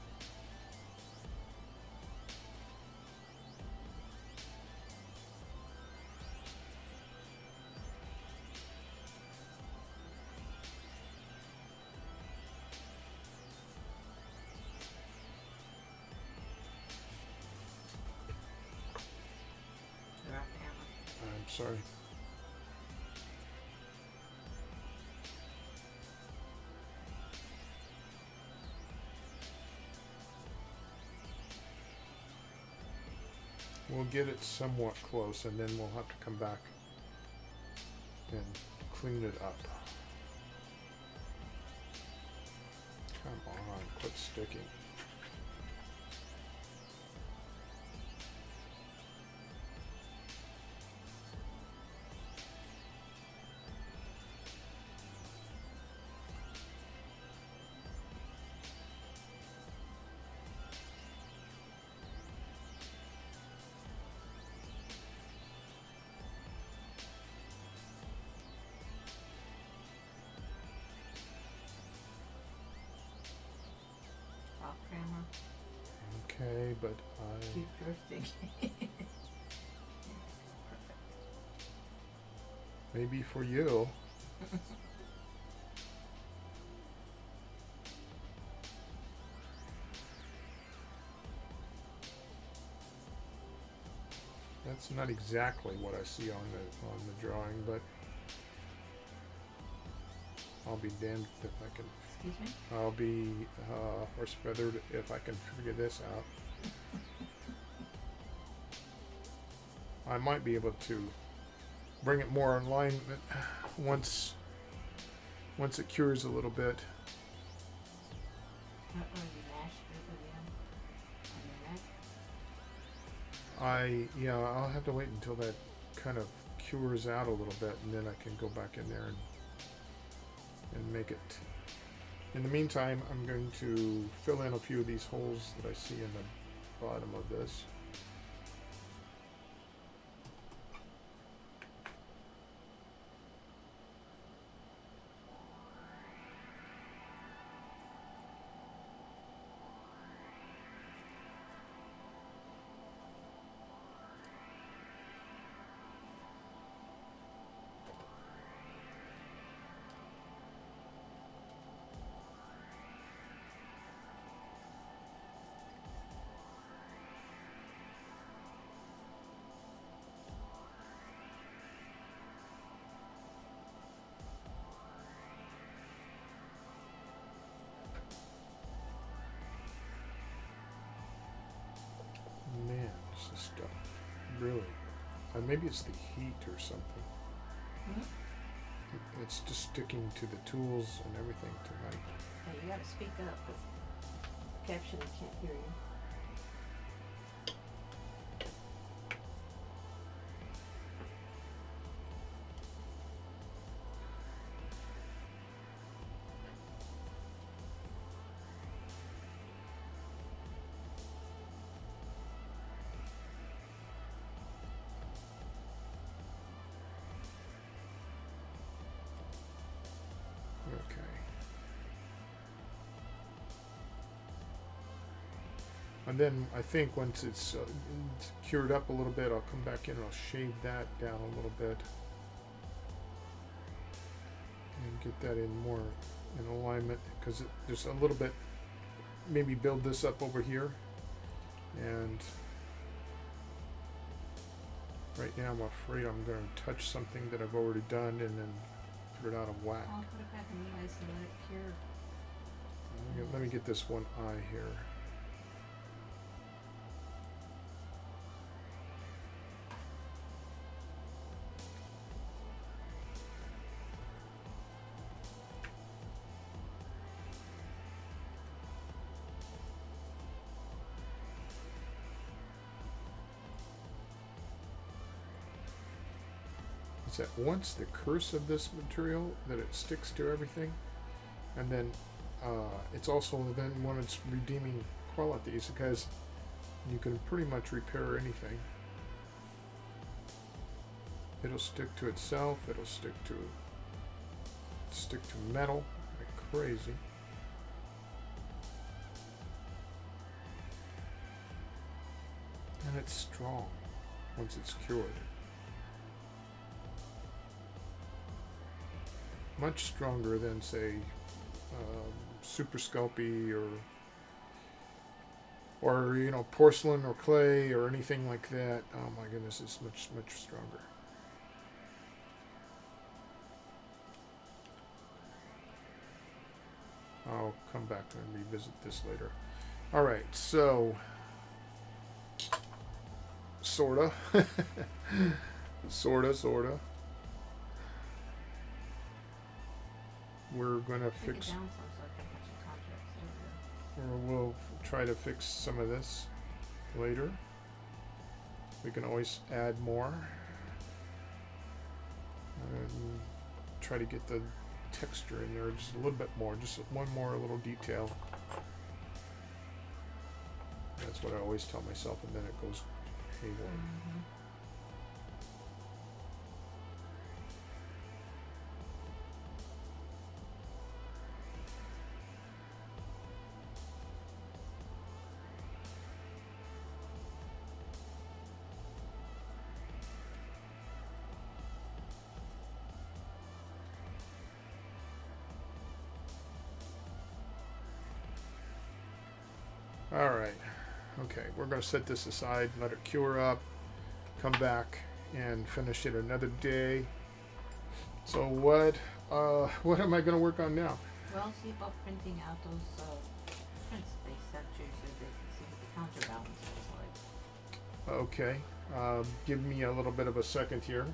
You're off camera. I'm sorry. We'll get it somewhat close and then we'll have to come back and clean it up. Come on, quit sticking. Off camera. Okay, but I... Keep drifting. Perfect. Maybe for you. That's not exactly what I see on the drawing, but I'll be damned if I can. Excuse me? I'll be horse feathered if I can figure this out. I might be able to bring it more in line once it cures a little bit. Not really mashed it again on your neck. I'll have to wait until that kind of cures out a little bit, and then I can go back in there and make it. In the meantime, I'm going to fill in a few of these holes that I see in the bottom of this. Man, this is stuff really. Maybe it's the heat or something. Hmm? It's just sticking to the tools and everything tonight. Hey, you gotta speak up, because caption can't hear you. Okay. And then I think once it's cured up a little bit, I'll come back in and I'll shave that down a little bit. And get that in more in alignment, because there's a little bit, maybe build this up over here. And right now I'm afraid I'm going to touch something that I've already done and then put it out of whack. I'll put it back in the ice and let it cure. Let me get this one eye here. Is that once the curse of this material that it sticks to everything, and then it's also then one of its redeeming qualities, because you can pretty much repair anything. It'll stick to itself. It'll stick to metal like crazy. And it's strong once it's cured. Much stronger than, say, super sculpey or you know, porcelain or clay or anything like that. Oh my goodness, it's much stronger. I'll come back and revisit this later. All right, so sorta. sorta. We're gonna fix, or we'll try to fix some of this later. We can always add more and try to get the texture in there just a little bit more, just one more little detail. That's what I always tell myself, and then it goes haywire. Mm-hmm. All right, okay, we're going to set this aside, let it cure up, come back and finish it another day. So what am I going to work on now? Well, see about printing out those prints they sent you so they can see what the counterbalance is like. Okay, give me a little bit of a second here.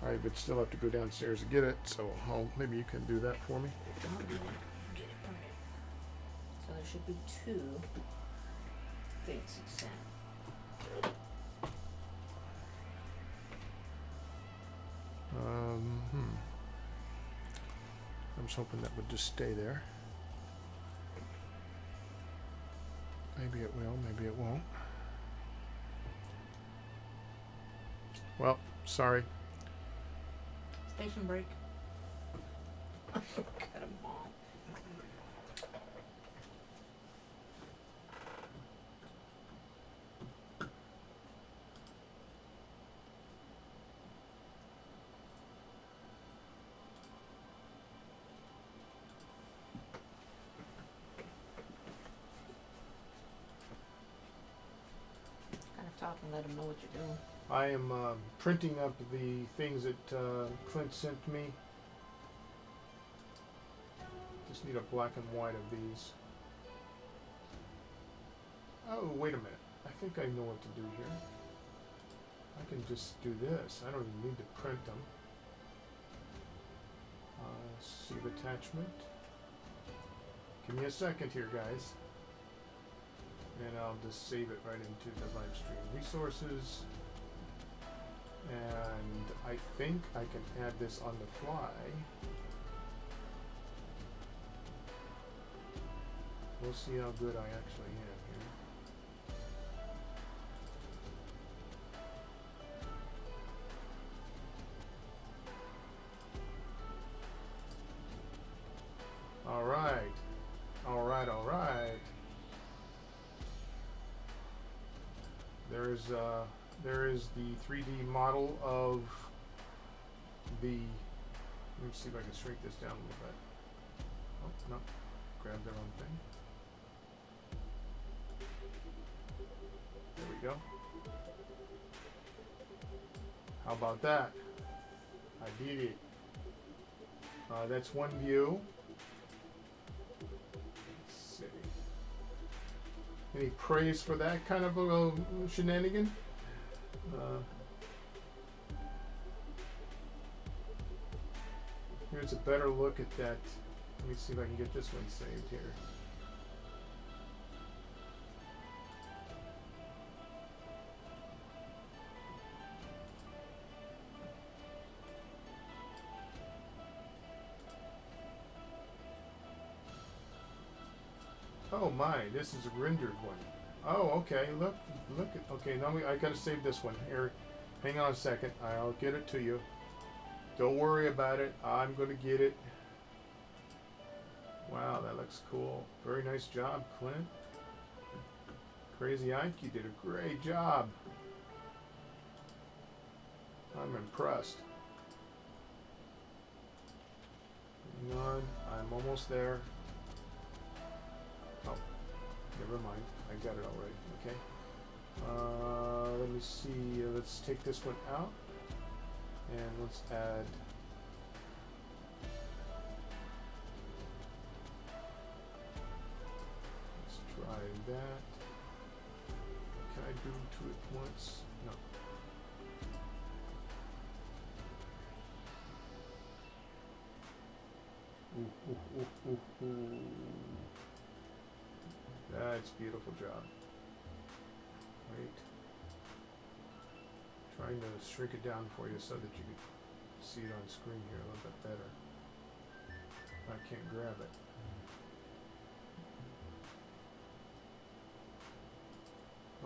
I would still have to go downstairs to get it, so maybe you can do that for me. I'll do it. Get it printed. So there should be 2 things sent. I was hoping that would just stay there. Maybe it will, maybe it won't. Well, sorry. Station break. Cut 'em all. Kind of talk and let them know what you're doing. I am printing up the things that Clint sent me. Just need a black and white of these. Oh, wait a minute. I think I know what to do here. I can just do this. I don't even need to print them. Save attachment. Give me a second here, guys. And I'll just save it right into the live stream resources. And I think I can add this on the fly. We'll see how good I actually am here. All right. there is the 3D model of the. Let me see if I can shrink this down a little bit. Oh no, grab the wrong thing. There we go. How about that? I did it. That's one view. Let's see. Any praise for that kind of a shenanigan? Here's a better look at that. Let me see if I can get this one saved here. Oh my, this is a rendered one. Oh, okay, look at, okay, now I gotta save this one. Eric, hang on a second, I'll get it to you. Don't worry about it, I'm gonna get it. Wow, that looks cool. Very nice job, Clint. Crazy Ike, you did a great job. I'm impressed. Hang on, I'm almost there. Oh, never mind. I got it already. Okay. Let me see. Let's take this one out, and let's add. Let's try that. Can I do two at once? No. Ooh, ooh, ooh, ooh, ooh. That's a beautiful job. Wait. Trying to shrink it down for you so that you can see it on screen here a little bit better. I can't grab it.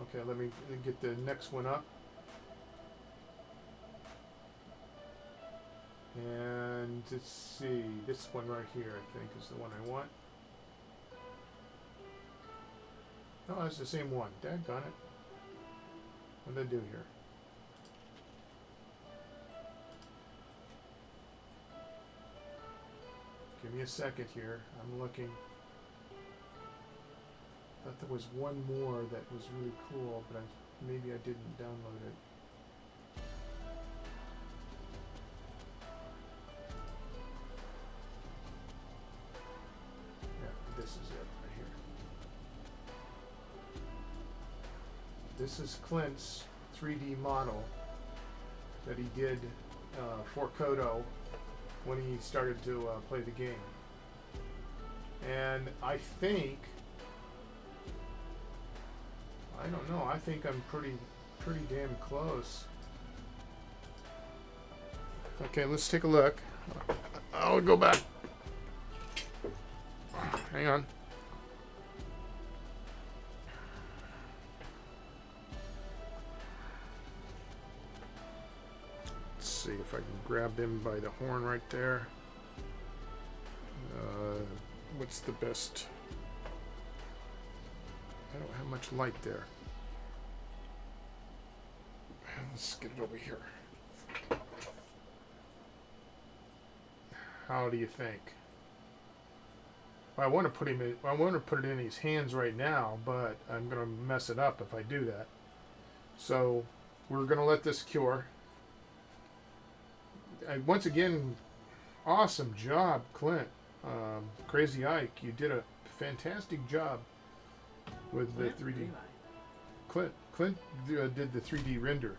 Okay, let me get the next one up. And let's see, this one right here I think is the one I want. No, it's the same one. Daggone it. What did I do here? Give me a second here. I'm looking. Thought there was one more that was really cool, but maybe I didn't download it. Yeah, this is it right here. This is Clint's 3D model that he did for Koto when he started to play the game. And I think, I don't know, I think I'm pretty damn close. Okay, let's take a look. I'll go back. Hang on. Let's see if I can grab him by the horn right there. What's the best? I don't have much light there. Let's get it over here. How do you think? Well, I want to put him in, I want to put it in his hands right now, but I'm going to mess it up if I do that. So we're going to let this cure. Once again, awesome job, Clint. Crazy Ike, you did a fantastic job with the 3D. Clint did the 3D render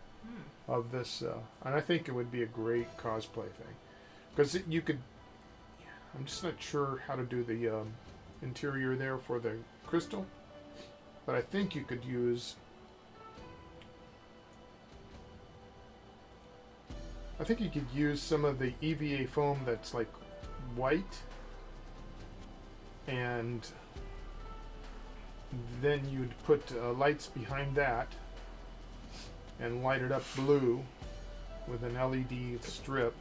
of this, and I think it would be a great cosplay thing, because you could. I'm just not sure how to do the interior there for the crystal, but I think you could use. I think you could use some of the EVA foam that's like white, and then you'd put lights behind that and light it up blue with an LED strip,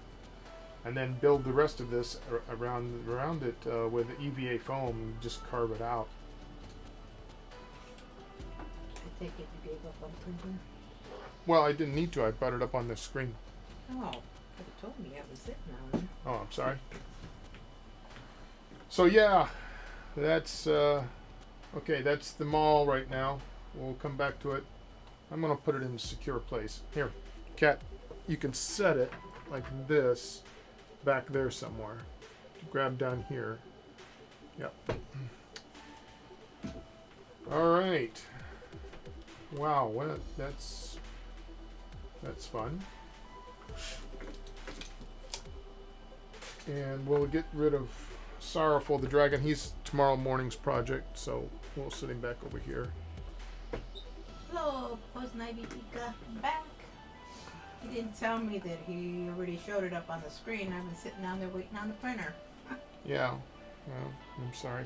and then build the rest of this around it with EVA foam and just carve it out. I take it you gave up on printing? Well, I didn't need to. I brought it up on the screen. Oh, could have told me I was sitting on it. Oh, I'm sorry. So yeah, that's okay. That's the mall right now. We'll come back to it. I'm gonna put it in a secure place. Here, Cat, you can set it like this back there somewhere. Grab down here. Yep. All right. Wow, well, that's fun. And we'll get rid of Sorrowful the Dragon. He's tomorrow morning's project, so we'll sit him back over here. Hello, Poison Ivy Pika, back. He didn't tell me that he already showed it up on the screen. I've been sitting down there waiting on the printer. Yeah. Well, I'm sorry.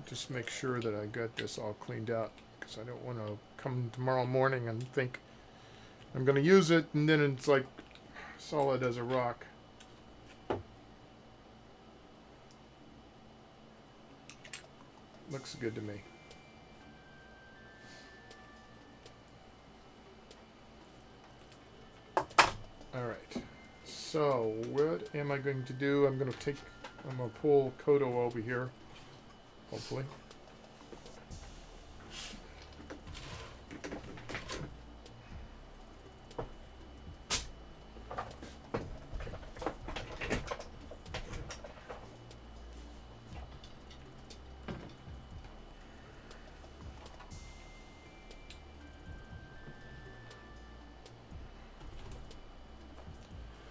Just make sure that I got this all cleaned out, because I don't want to come tomorrow morning and think I'm going to use it and then it's like solid as a rock. Looks good to me. Alright, so what am I going to do? I'm going to pull Koto over here. Hopefully.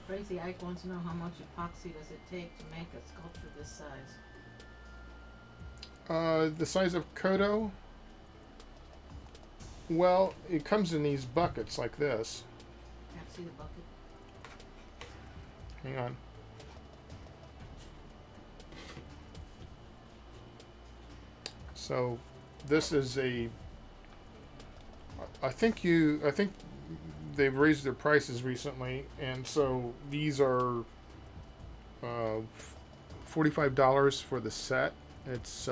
Crazy Ike wants to know how much epoxy does it take to make a sculpture this size. The size of Koto? Well, it comes in these buckets like this. Can't see the bucket. Hang on. So, this is I think they've raised their prices recently, and so these are $45 for the set. It's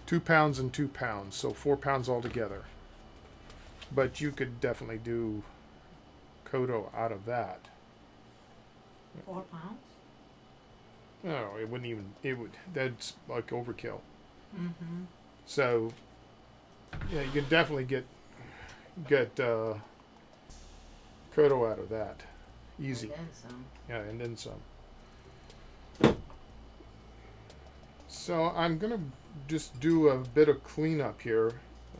2 pounds and 2 pounds, so 4 pounds altogether. But you could definitely do Koto out of that. 4 pounds? No, it wouldn't even. It would. That's like overkill. Mm-hmm. So, yeah, you can definitely get Koto out of that. Easy. And then some. Yeah, and then some. So I'm going to just do a bit of cleanup here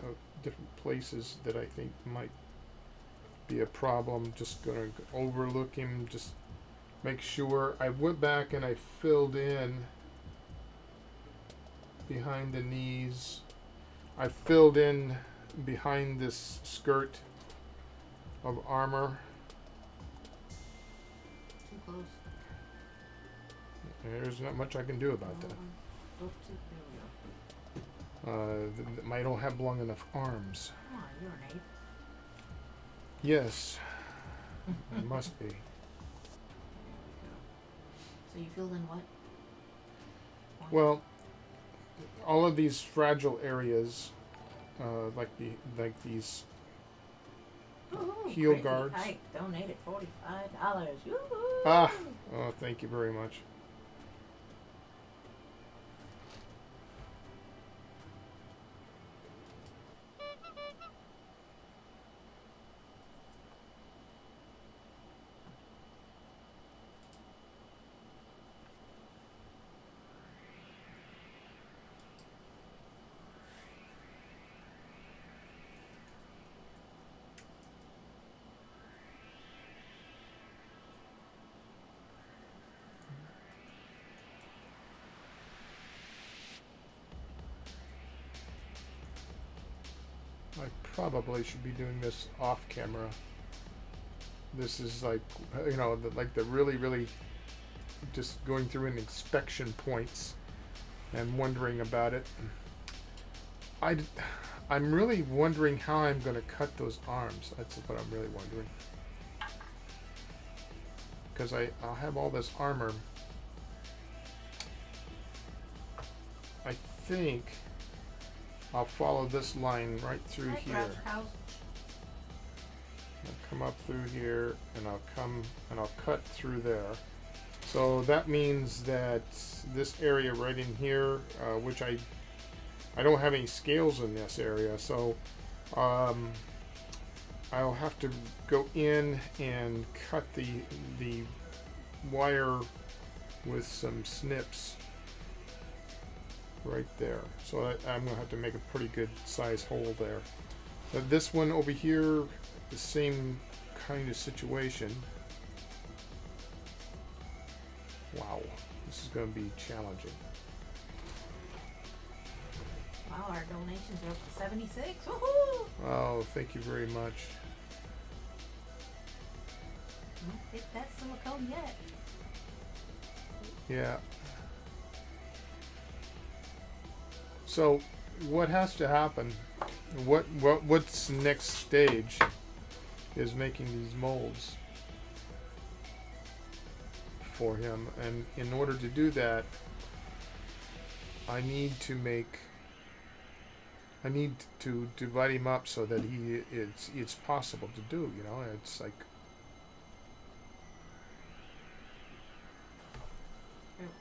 of different places that I think might be a problem. Just going to overlook him, just make sure. I went back and I filled in behind the knees. I filled in behind this skirt of armor. Too close. There's not much I can do about that. There we go. I don't have long enough arms. Come on, you're an ape. Yes, it must be. So you filled in what? One. Well, all of these fragile areas, like these Ooh, heel Crazy guards. Ike donated $45. Yoo-hoo! Oh, thank you very much. I probably should be doing this off camera. This is like, like the really just going through an inspection points and wondering about it. I'm really wondering how I'm going to cut those arms. That's what I'm really wondering. Because I'll have all this armor. I think I'll follow this line right through here. House. I'll come up through here, and I'll cut through there. So that means that this area right in here, which I don't have any scales in this area, so I'll have to go in and cut the wire with some snips right there. So I'm gonna have to make a pretty good size hole there. So this one over here, the same kind of situation. Wow, this is gonna be challenging. Wow, our donations are up to 76. Woohoo! Oh, thank you very much. Don't hit that silicone yet. Yeah. So, what has to happen? What's the next stage? Is making these molds for him, and in order to do that, I need to divide him up so that it's possible to do. You know, it's like. There we go.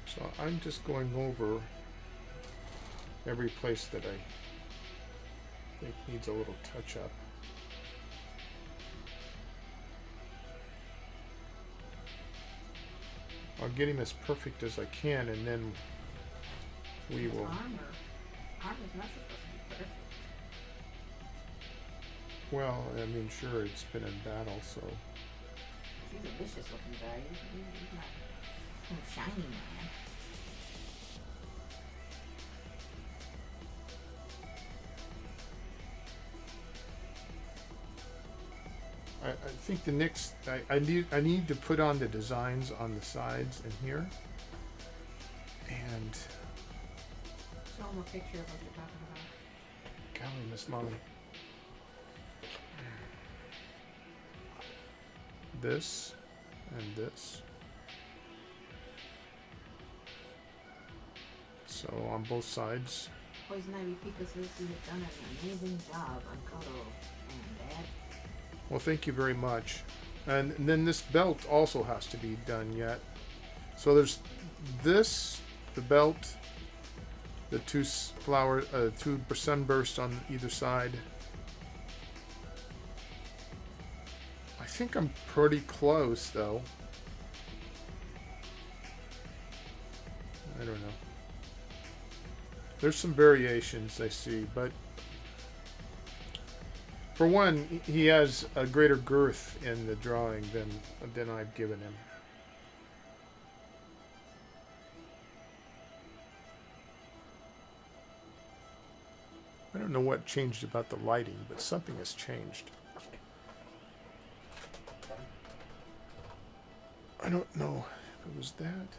So I'm just going over every place that I think needs a little touch up. I'll get him as perfect as I can, and then we will. Armor's not supposed to be perfect. Well, I mean, sure, it's been in battle, so. He's a vicious looking guy. He's not shiny man. I think the next I need to put on the designs on the sides and here, and Show him a picture of what you're talking about. golly, Miss Molly, this and this. So on both sides. Poison Ivy Pika says you have done an amazing job on Koto and Dad. Well, thank you very much. And then this belt also has to be done yet. So there's this, the belt, the two sunbursts on either side. I think I'm pretty close, though. I don't know. There's some variations I see, but for one, he has a greater girth in the drawing than I've given him. I don't know what changed about the lighting, but something has changed. I don't know if it was that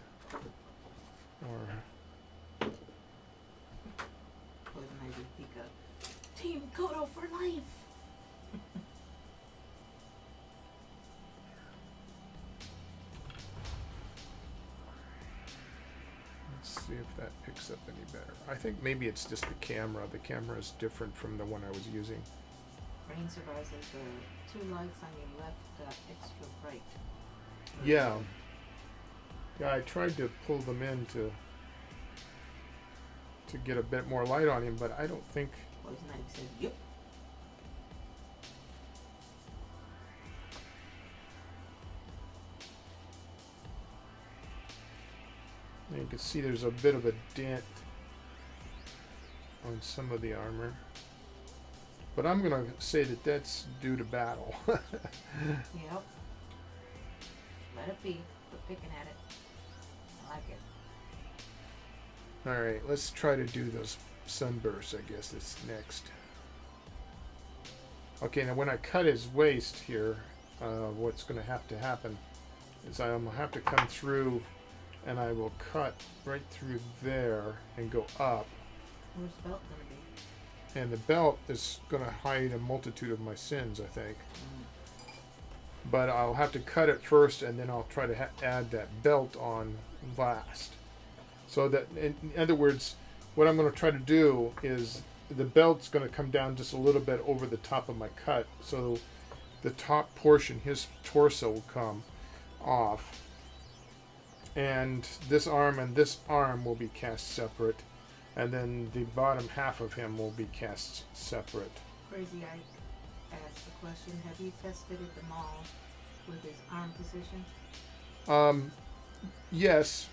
or. Poison Ivy Pika. Team Koto for life! Let's see if that picks up any better. I think maybe it's just the camera. The camera is different from the one I was using. Rain survives as the 2 lights on your left got extra bright. Yeah. Yeah, I tried to pull them in to get a bit more light on him, but I don't think. Poison Ivy says, yep. You can see there's a bit of a dent on some of the armor. But I'm going to say that that's due to battle. Yep. Let it be. Quit picking at it. I like it. Alright, let's try to do those sunbursts, I guess that's next. Okay, now when I cut his waist here, what's going to happen is I'm going to have to come through, and I will cut right through there and go up. Where's the belt gonna be? And the belt is going to hide a multitude of my sins, I think. But I'll have to cut it first, and then I'll try to add that belt on last. So that, in other words, what I'm going to try to do is the belt's going to come down just a little bit over the top of my cut, so the top portion, his torso, will come off, and this arm will be cast separate, and then the bottom half of him will be cast separate. Crazy Ike asked the question, have you tested at the mall with his arm position? Yes,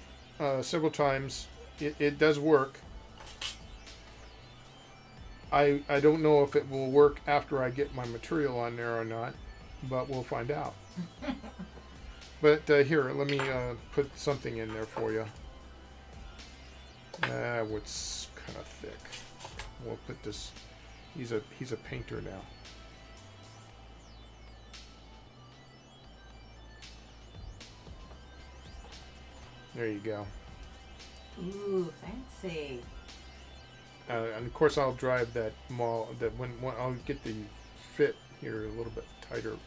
several times. It does work. I don't know if it will work after I get my material on there or not, but we'll find out. But here, let me put something in there for you. What's kind of thick. We'll put this. He's a painter now. There you go. Ooh, fancy. And of course, I'll drive that maul. That when I'll get the fit here a little bit tighter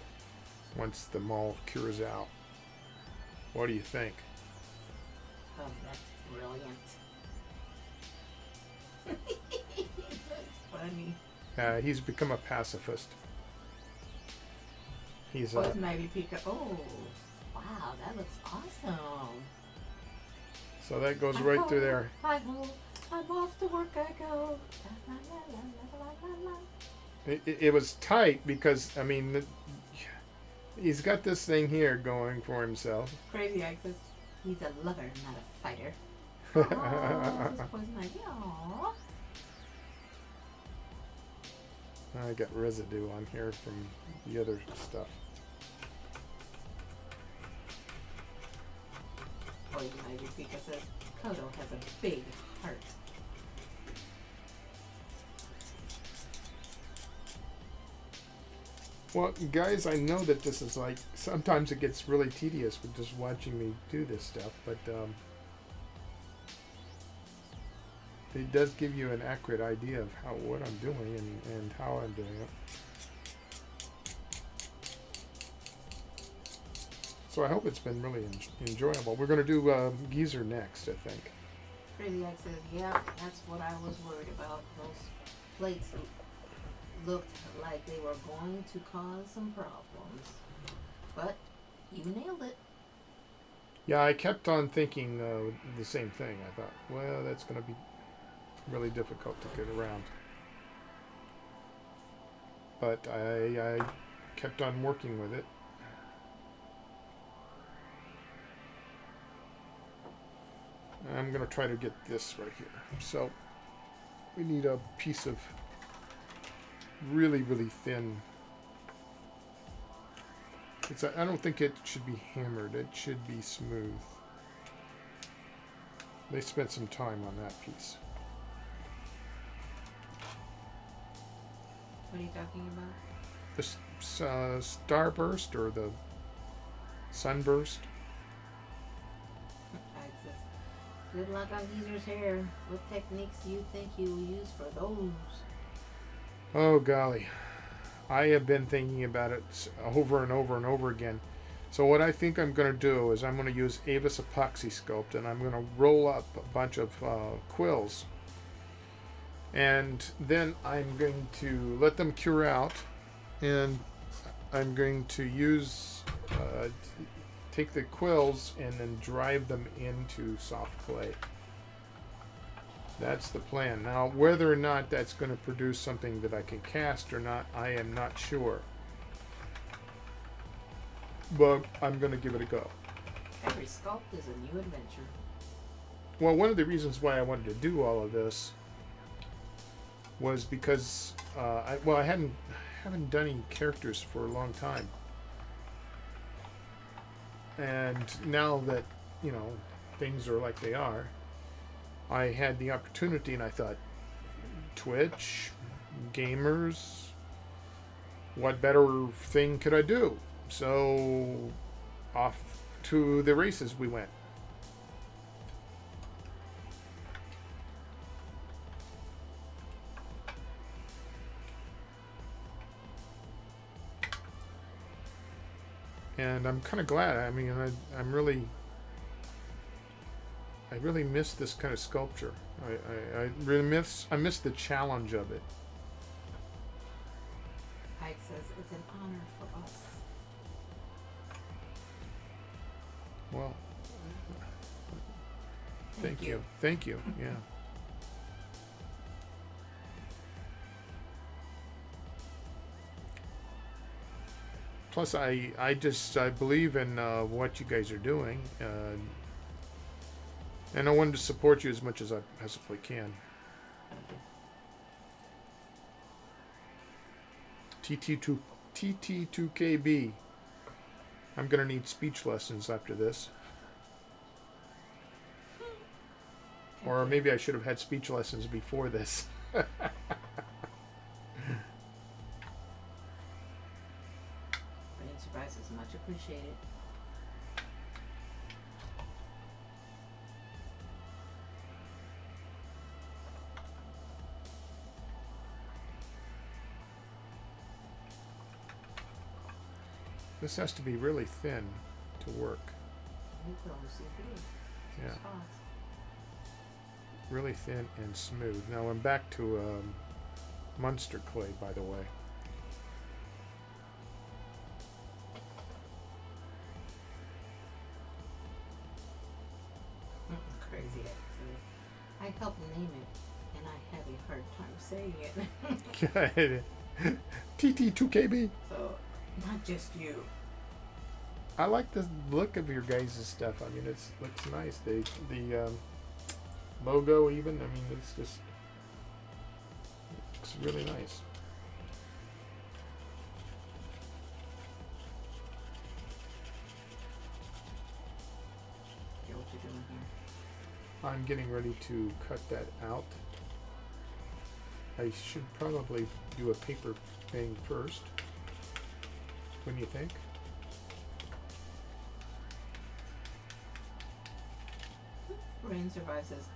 once the maul cures out. What do you think? Oh, that's brilliant. That's funny. He's become a pacifist. He's Poison Ivy Pika. Oh, wow, that looks awesome. So that goes right through there. I go. I'm off to work. I go. La, la, la, la, la, la, la. It was tight because he's got this thing here going for himself. Crazy Ike says he's a lover, not a fighter. Aww, this is Poison Ivy. Aww. I got residue on here from the other stuff. Poison Ivy Pika says Koto has a big heart. Well, guys, I know that this is like, sometimes it gets really tedious with just watching me do this stuff, but it does give you an accurate idea of what I'm doing and how I'm doing it. So I hope it's been really enjoyable. We're going to do Geezer next, I think. Crazy Ike says, yeah, that's what I was worried about. Those plates looked like they were going to cause some problems. But you nailed it. Yeah, I kept on thinking the same thing. I thought, well, that's going to be really difficult to get around. But I kept on working with it. I'm going to try to get this right here. So we need a piece of really, really thin. I don't think it should be hammered. It should be smooth. They spent some time on that piece. What are you talking about? The starburst or the sunburst. Ike says, good luck on Geezer's hair. What techniques do you think you will use for those? Oh golly, I have been thinking about it over and over and over again. So what I think I'm going to do is I'm going to use Avis Epoxy Sculpt, and I'm going to roll up a bunch of quills, and then I'm going to let them cure out, and I'm going to use take the quills and then drive them into soft clay. That's the plan. Now, whether or not that's going to produce something that I can cast or not, I am not sure. But I'm going to give it a go. Every sculpt is a new adventure. Well, one of the reasons why I wanted to do all of this was because I haven't done any characters for a long time, and now that things are like they are, I had the opportunity, and I thought, Twitch, gamers, what better thing could I do? So off to the races we went. And I'm kind of glad. I mean, I really miss this kind of sculpture. I really miss the challenge of it. Pike says it's an honor for us. Well, thank you. Thank you. Yeah. Plus, I believe in what you guys are doing, and I wanted to support you as much as I possibly can. TT2KB. I'm gonna need speech lessons after this. Or maybe I should have had speech lessons before this. Bringing surprises, much appreciated. This has to be really thin to work. You can only see through. Yeah. Spots. Really thin and smooth. Now I'm back to Munster clay, by the way. Crazy actually. I helped name it, and I have a hard time saying it. Good. TT2KB. So, not just you. I like the look of your guys' stuff. I mean, it looks nice. The logo, even. I mean, it's just looks really nice. Get what you're doing here. I'm getting ready to cut that out. I should probably do a paper thing first. What do you think? Rain Survive says,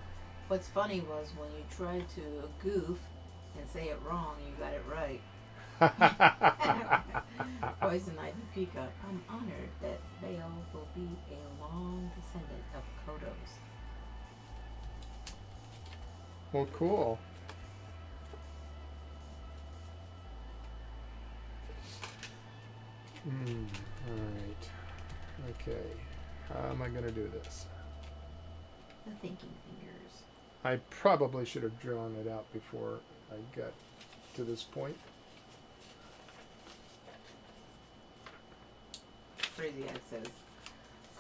what's funny was when you tried to goof and say it wrong, you got it right. Poison Ivy Pika, I'm honored that Baal will be a long descendant of Kotos. Well, cool. All right. Okay. How am I going to do this? The thinking fingers. I probably should have drawn it out before I got to this point. Crazy Eye says,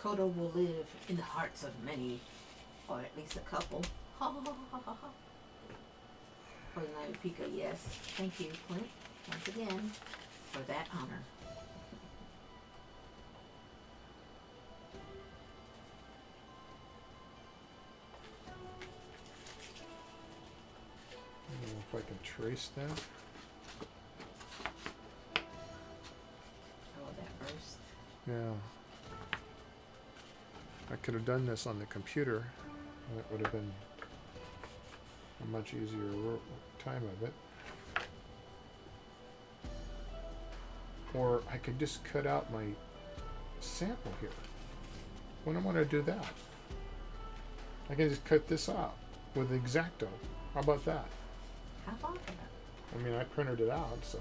Koto will live in the hearts of many, or at least a couple. Ha ha ha ha ha ha. Poison Ivy Pika, yes. Thank you, Clint, once again, for that honor. I don't know if I can trace that. Oh, that burst. Yeah. I could have done this on the computer. That would have been a much easier time of it. Or I could just cut out my sample here. When I want to do that, I can just cut this out with X-Acto. How about that? How about that? I mean, I printed it out, so.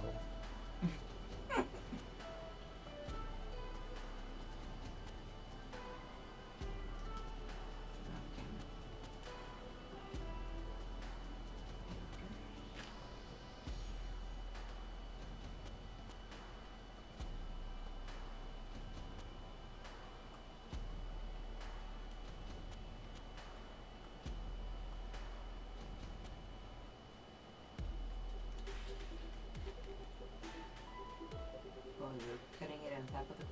Oh, you're cutting it on top of the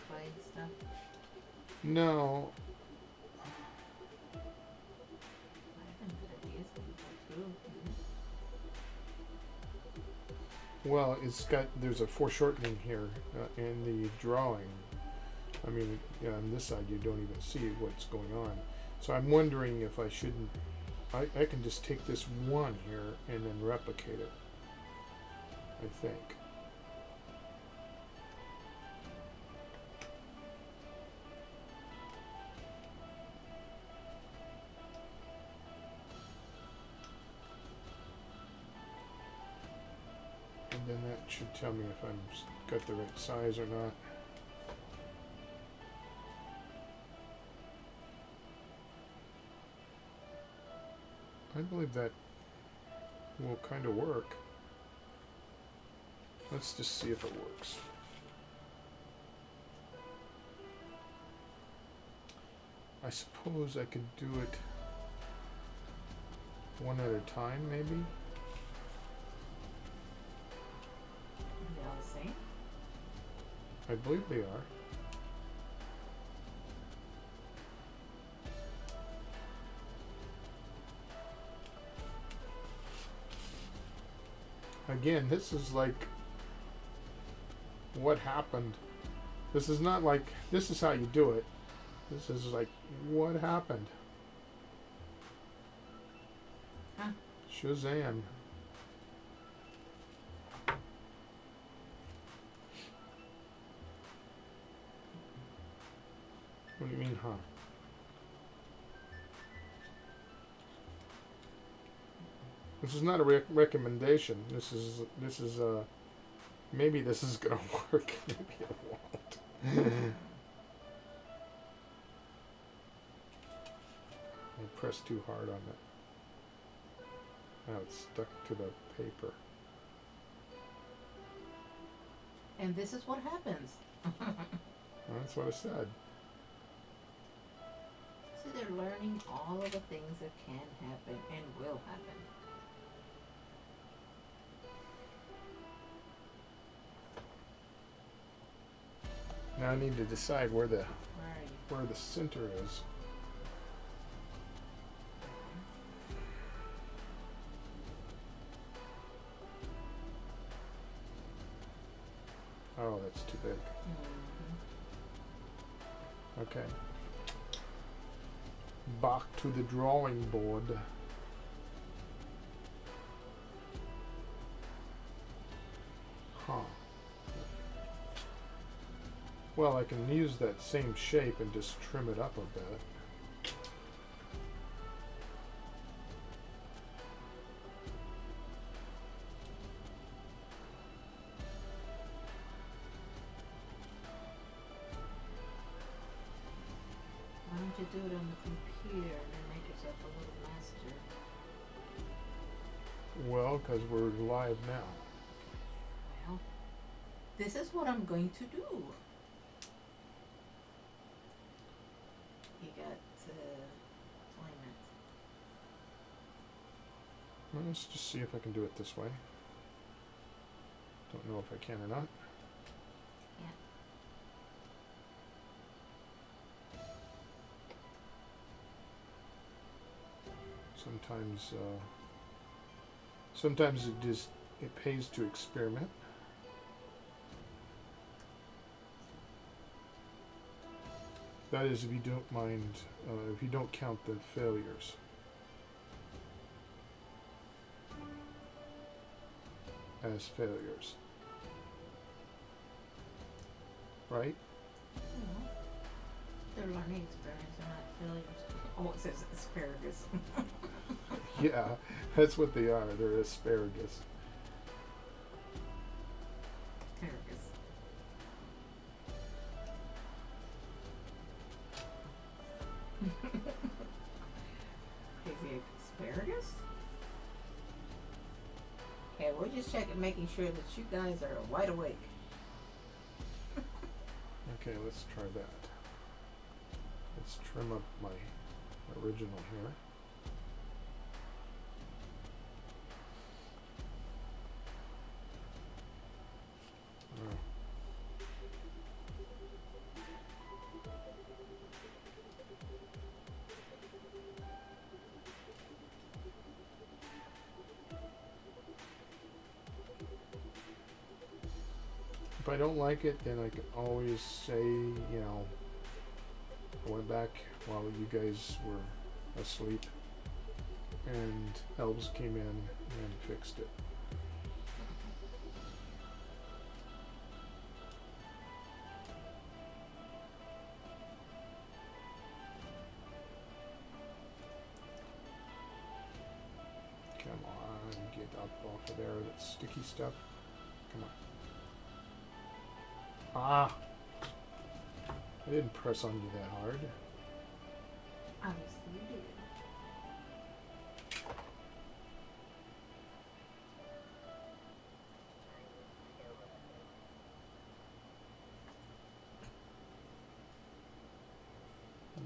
clay stuff? No. Might have been good ideas when you go through. Well, there's a foreshortening here in the drawing. I mean, on this side you don't even see what's going on. So I'm wondering if I shouldn't. I can just take this one here and then replicate it. I think. And then that should tell me if I've got the right size or not. I believe that will kind of work. Let's just see if it works. I suppose I could do it one at a time, maybe? Are they all the same? I believe they are. Again, this is like what happened. This is not like, this is how you do it. This is like what happened. Huh. Shazam. What do you mean, huh? This is not a recommendation. This is maybe this is gonna work. Maybe it won't. I pressed too hard on it. Now it's stuck to the paper. And this is what happens. Well, that's what I said. So they're learning all of the things that can happen and will happen. Now I need to decide where the Where are you? center is. Oh, that's too big. Mm-hmm. Okay. Back to the drawing board. Huh. Well, I can use that same shape and just trim it up a bit. Why don't you do it on the computer and then make yourself a little master? Well, because we're live now. Well, this is what I'm going to do. You got 20 minutes. Well, let's just see if I can do it this way. Don't know if I can or not. Yeah. Sometimes it pays to experiment. That is, if you don't mind, if you don't count the failures. As failures. Right? Well, they're learning experience, they're not failures. Oh, it says asparagus. Yeah, that's what they are. They're asparagus. Asparagus. Crazy asparagus? Okay, we're just checking, making sure that you guys are wide awake. Okay, let's try that. Let's trim up my original here. if I don't like it, then I can always say, you know, I went back while you guys were asleep, and elves came in and fixed it. Come on, get up off of there, that sticky stuff. Come on. Ah! I didn't press on you that hard. Obviously you did.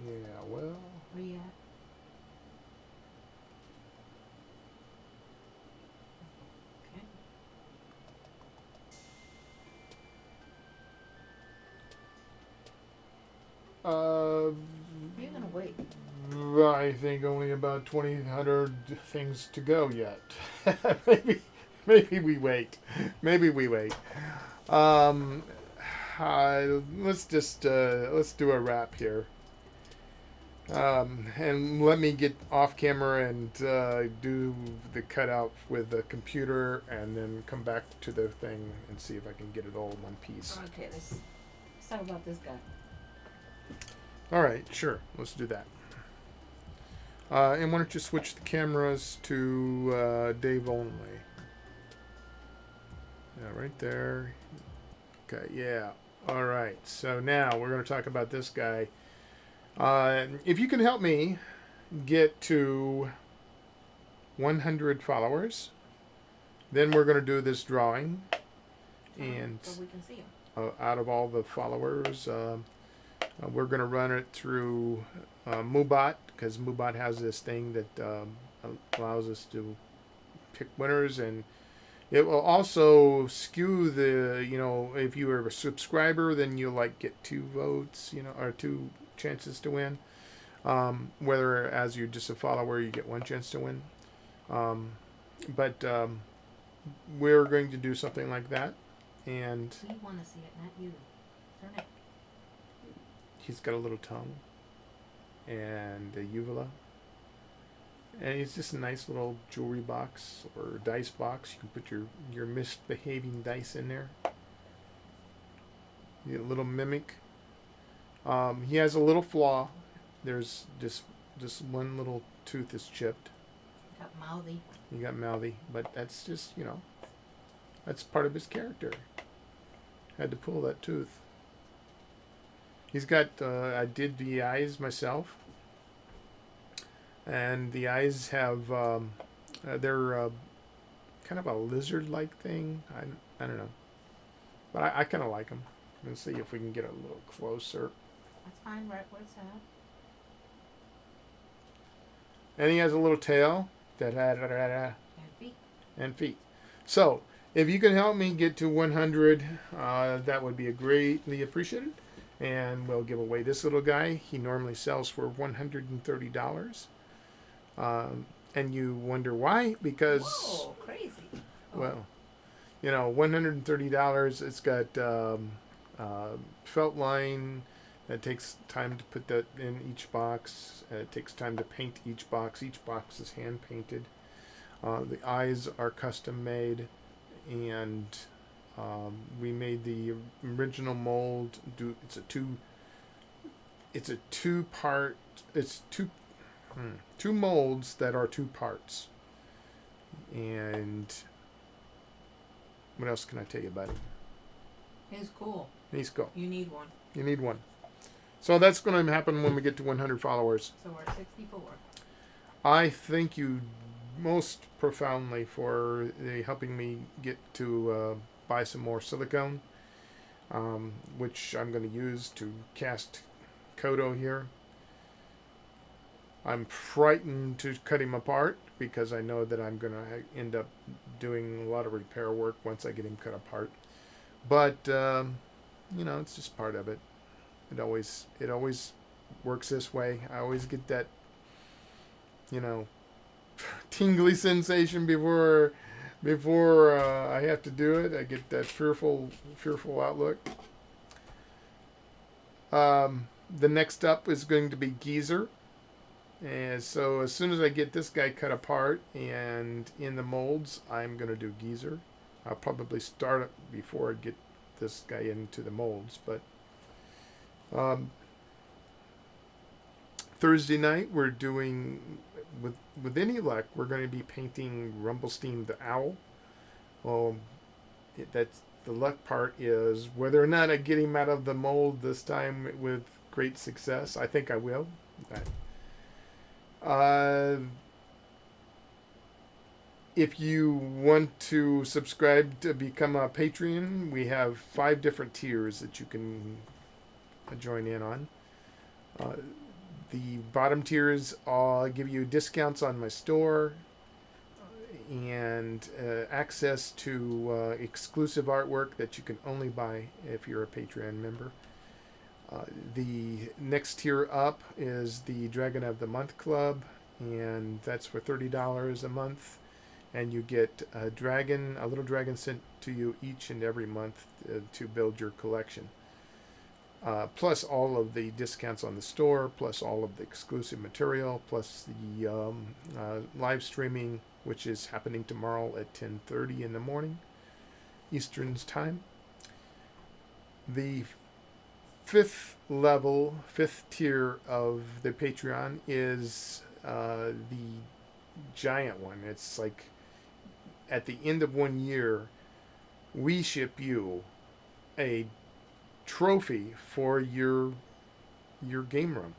Yeah, well, Where you at? Okay. You're gonna wait. I think only about 2,000 things to go yet. maybe we wait. Maybe we wait. Let's just let's do a wrap here. And let me get off camera and do the cutout with the computer, and then come back to the thing and see if I can get it all in one piece. Okay, let's talk about this guy. All right, sure. Let's do that. And why don't you switch the cameras to Dave only? Yeah, right there. Okay, yeah. All right. So now we're going to talk about this guy. If you can help me get to 100 followers, then we're going to do this drawing. And so we can see him. out of all the followers, we're going to run it through Moobot, because Moobot has this thing that allows us to pick winners, and it will also skew the, you know, if you are a subscriber, then you'll like get 2 votes, you know, or 2 chances to win. Whether as you're just a follower, you get 1 chance to win. But we're going to do something like that, and We want to see it, not you. Turn it. he's got a little tongue and a uvula, and he's just a nice little jewelry box or dice box. You can put your misbehaving dice in there. A little mimic. He has a little flaw. There's just one little tooth is chipped. Got mouthy. You got mouthy, but that's just, you know, that's part of his character. Had to pull that tooth. He's got, I did the eyes myself. And the eyes have, they're kind of a lizard-like thing. I don't know. But I kind of like them. Let's see if we can get a little closer. That's fine, right where it's at. And he has a little tail. And feet. And feet. So, if you can help me get to 100, that would be greatly appreciated. And we'll give away this little guy. He normally sells for $130. And you wonder why? Because, whoa, crazy. Oh. well, you know, $130. It's got felt line. It takes time to put that in each box. It takes time to paint each box. Each box is hand painted. The eyes are custom made, and we made the original mold. It's two molds that are 2 parts. And what else can I tell you about him? He's cool. He's cool. You need one. You need one. So that's going to happen when we get to 100 followers. So we're at 64. I thank you most profoundly for helping me get to buy some more silicone, which I'm going to use to cast Koto here. I'm frightened to cut him apart because I know that I'm going to end up doing a lot of repair work once I get him cut apart. But, you know, it's just part of it. It always works this way. I always get that, you know, tingly sensation before before I have to do it. I get that fearful outlook. The next up is going to be Geezer. And so as soon as I get this guy cut apart and in the molds, I'm going to do Geezer. I'll probably start it before I get this guy into the molds. But Thursday night, we're doing, with any luck, we're going to be painting Rumblestein the Owl. That's the luck part is whether or not I get him out of the mold this time with great success. I think I will. If you want to subscribe to become a Patreon, we have 5 different tiers that you can join in on. The bottom tiers give you discounts on my store and access to exclusive artwork that you can only buy if you're a Patreon member. The next tier up is the Dragon of the Month Club, and that's for $30 a month. And you get a little dragon sent to you each and every month to build your collection. Plus all of the discounts on the store, plus all of the exclusive material, plus the live streaming, which is happening tomorrow at 10:30 in the morning, Eastern time. The fifth tier of the Patreon is the giant one. It's like at the end of 1 year, we ship you a trophy for your game room.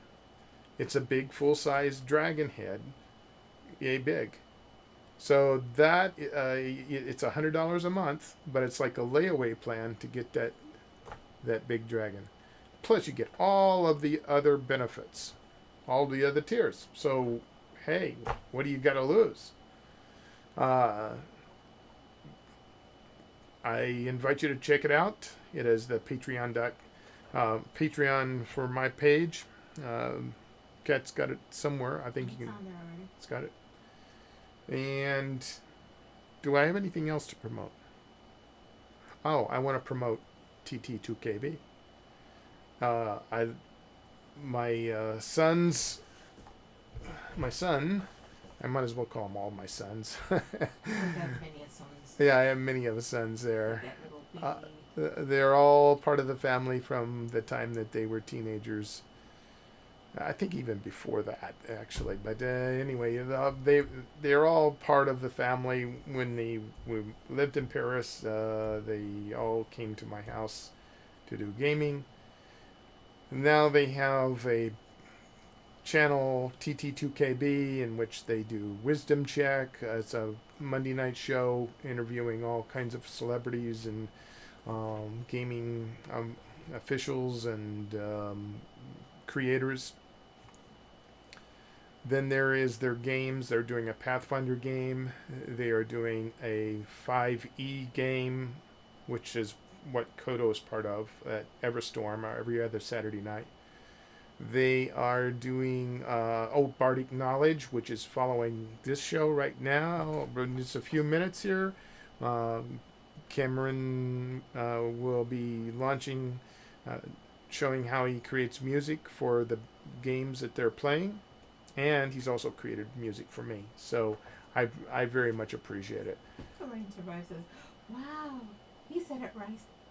It's a big full-size dragon head, yay big. So that it's $100 a month, but it's like a layaway plan to get that big dragon. Plus you get all of the other benefits, all the other tiers. So hey, what do you got to lose? I invite you to check it out. It is the Patreon for my page. Kat's got it somewhere. I think you can. It's on there already. It's got it. And do I have anything else to promote? Oh, I want to promote TT2KB. My son, I might as well call them all my sons. We have many sons. Yeah, I have many of the sons there. That little baby. They're all part of the family from the time that they were teenagers. I think even before that, actually. But anyway, they're all part of the family. When we lived in Paris, they all came to my house to do gaming. Now they have a channel, TT2KB, in which they do Wisdom Check. It's a Monday night show interviewing all kinds of celebrities and gaming officials and creators. Then there is their games. They're doing a Pathfinder game. They are doing a 5e game, which is what Koto is part of at Everstorm every other Saturday night. They are doing Bardic Knowledge, which is following this show right now. In just a few minutes here, Cameron will be launching, showing how he creates music for the games that they're playing. And he's also created music for me. So I very much appreciate it. Lorraine Survive says, wow, he said it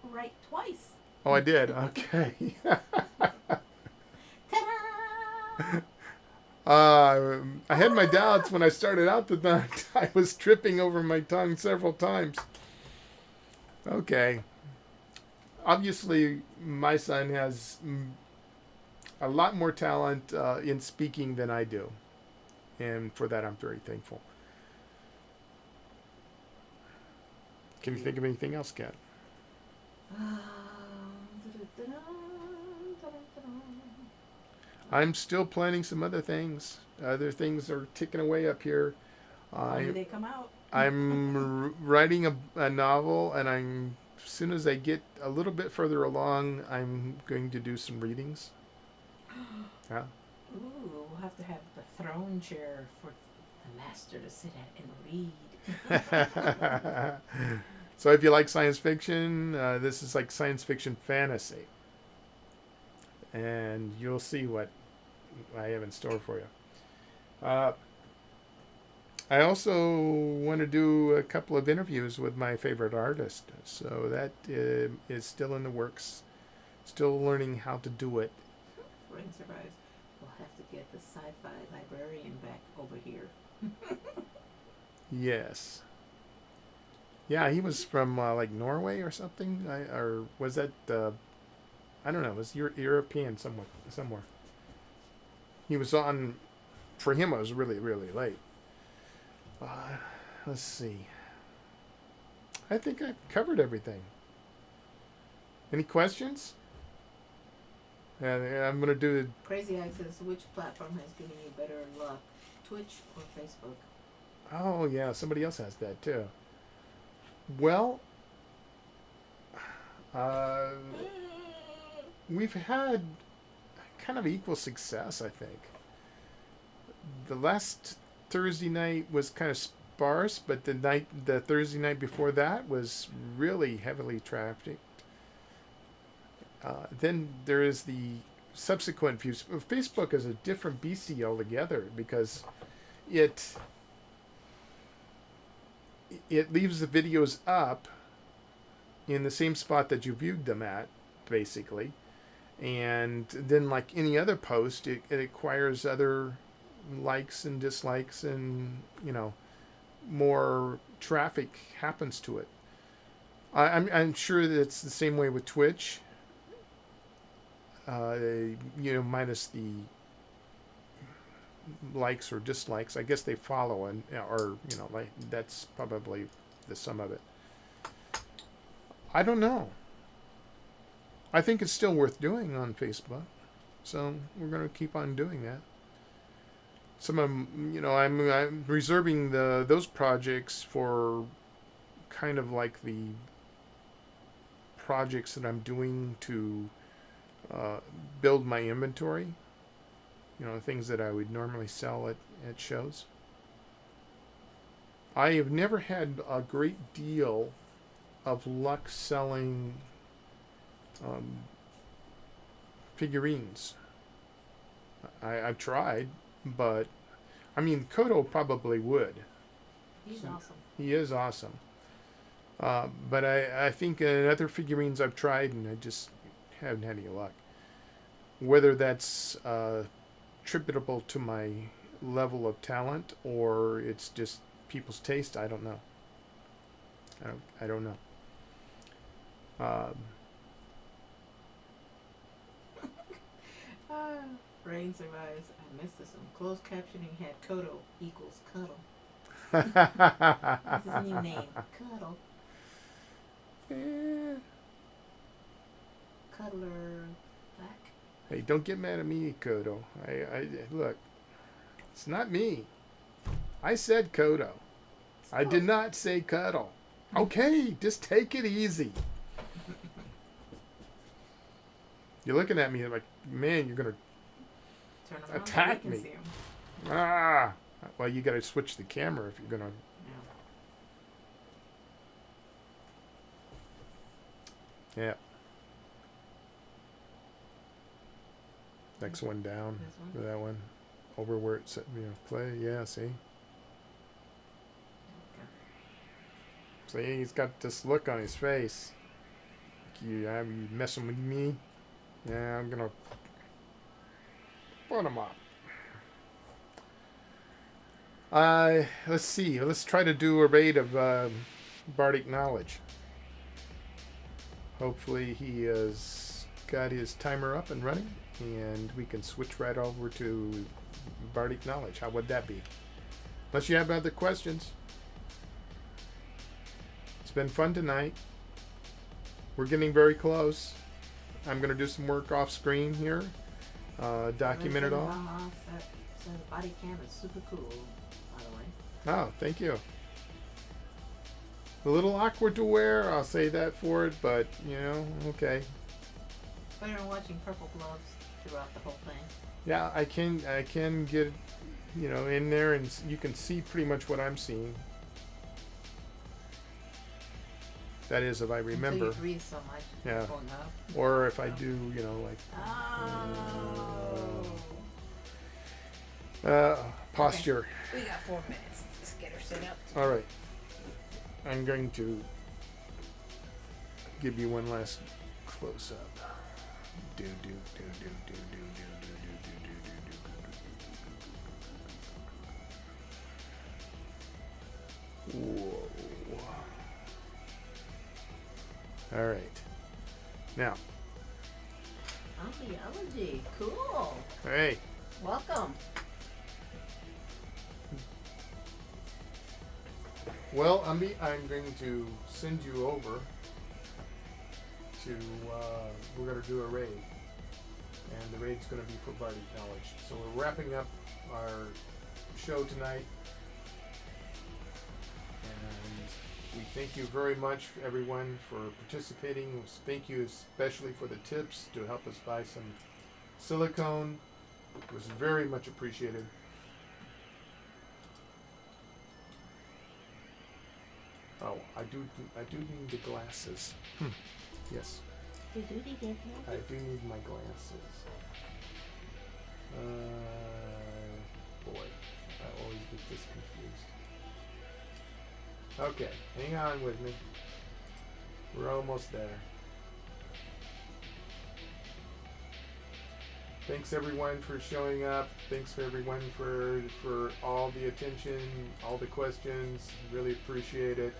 right twice. Oh, I did? Okay. Ta-da! I had my doubts when I started out that I was tripping over my tongue several times. Okay. Obviously, my son has a lot more talent in speaking than I do. And for that, I'm very thankful. Can you think of anything else, Kat? I'm still planning some other things. Other things are ticking away up here. When do they come out? I'm writing a novel, and as soon as I get a little bit further along, I'm going to do some readings. Yeah. Ooh, we'll have to have the throne chair for the master to sit at and read. So if you like science fiction, this is like science fiction fantasy. And you'll see what I have in store for you. I also want to do a couple of interviews with my favorite artist. So that is still in the works. Still learning how to do it. Brain survives. We'll have to get the sci-fi librarian back over here. Yes. Yeah, he was from like Norway or something. Or was that, I don't know, it was European somewhere. He was on, for him it was really, really late. Let's see. I think I've covered everything. Any questions? I'm going to do Crazy Eye says, which platform has given you better luck, Twitch or Facebook? Oh, yeah, somebody else has that too. Well, we've had kind of equal success, I think. The last Thursday night was kind of sparse, but the Thursday night before that was really heavily trafficked. Then there is the subsequent views. Facebook is a different beastie altogether because it leaves the videos up in the same spot that you viewed them at, basically. And then, like any other post, it acquires other likes and dislikes, and more traffic happens to it. I'm sure that it's the same way with Twitch. Minus the likes or dislikes. I guess they follow or like that's probably the sum of it. I don't know. I think it's still worth doing on Facebook, so we're going to keep on doing that. Some of them, I'm reserving those projects for kind of like the projects that I'm doing to build my inventory. Things that I would normally sell at shows. I have never had a great deal of luck selling figurines. I've tried, but I mean, Koto probably would. He's awesome. He is awesome. But I think in other figurines I've tried, and I just haven't had any luck. Whether that's attributable to my level of talent or it's just people's taste, I don't know. I don't know. Brain survives. I missed this one. Closed captioning had Koto equals cuddle. That's his new name. Cuddle. Cuddler back. Hey, don't get mad at me, Koto. I look. It's not me. I said Koto. I did not say cuddle. Okay, just take it easy. You're looking at me like, man, you're gonna Turn around attack so we me. can see him. Ah. Well, you got to switch the camera if you're gonna. Yeah. Next one down. This one? That one. Over where it said, play. Yeah, see? Okay. See, he's got this look on his face. You messing with me? Yeah, I'm gonna put him up. Let's see. Let's try to do a raid of Bardic Knowledge. Hopefully he has got his timer up and running, and we can switch right over to Bardic Knowledge. How would that be? Unless you have other questions. It's been fun tonight. We're getting very close. I'm going to do some work off screen here. Document it all. So the body cam is super cool, by the way. Oh, thank you. A little awkward to wear, I'll say that for it, but, okay. Better than watching purple gloves throughout the whole thing. Yeah, I can get, in there, and you can see pretty much what I'm seeing. That is, if I Until remember. you breathe so much. Yeah. Oh, no. Or if I do, you know, like Oh. posture. We got 4 minutes. Let's get her set up. All right. I'm going to give you one last close up. Do do do do do do do do do do do do do. Whoa. All right. Now, Archaeology. Cool. hey, Welcome. well, I'm going to send you over to, we're going to do a raid. And the raid's going to be for Bardic Knowledge. So we're wrapping up our show tonight. And we thank you very much, everyone, for participating. Thank you especially for the tips to help us buy some silicone. It was very much appreciated. Oh, I do need the glasses. Yes, You do need it. I do need my glasses. Boy, I always get this confused. Okay, hang on with me. We're almost there. Thanks everyone for showing up. Thanks for everyone for all the attention, all the questions. Really appreciate it.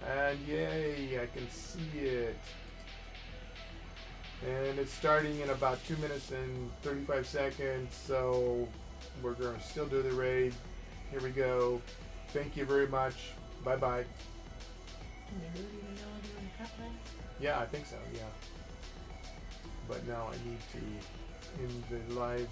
And yay, I can see it. And it's starting in about 2 minutes and 35 seconds, so we're going to still do the raid. Here we go. Thank you very much. Bye-bye. Can you do it even though I'm doing a cut line? Yeah, I think so, yeah. But now I need to end the live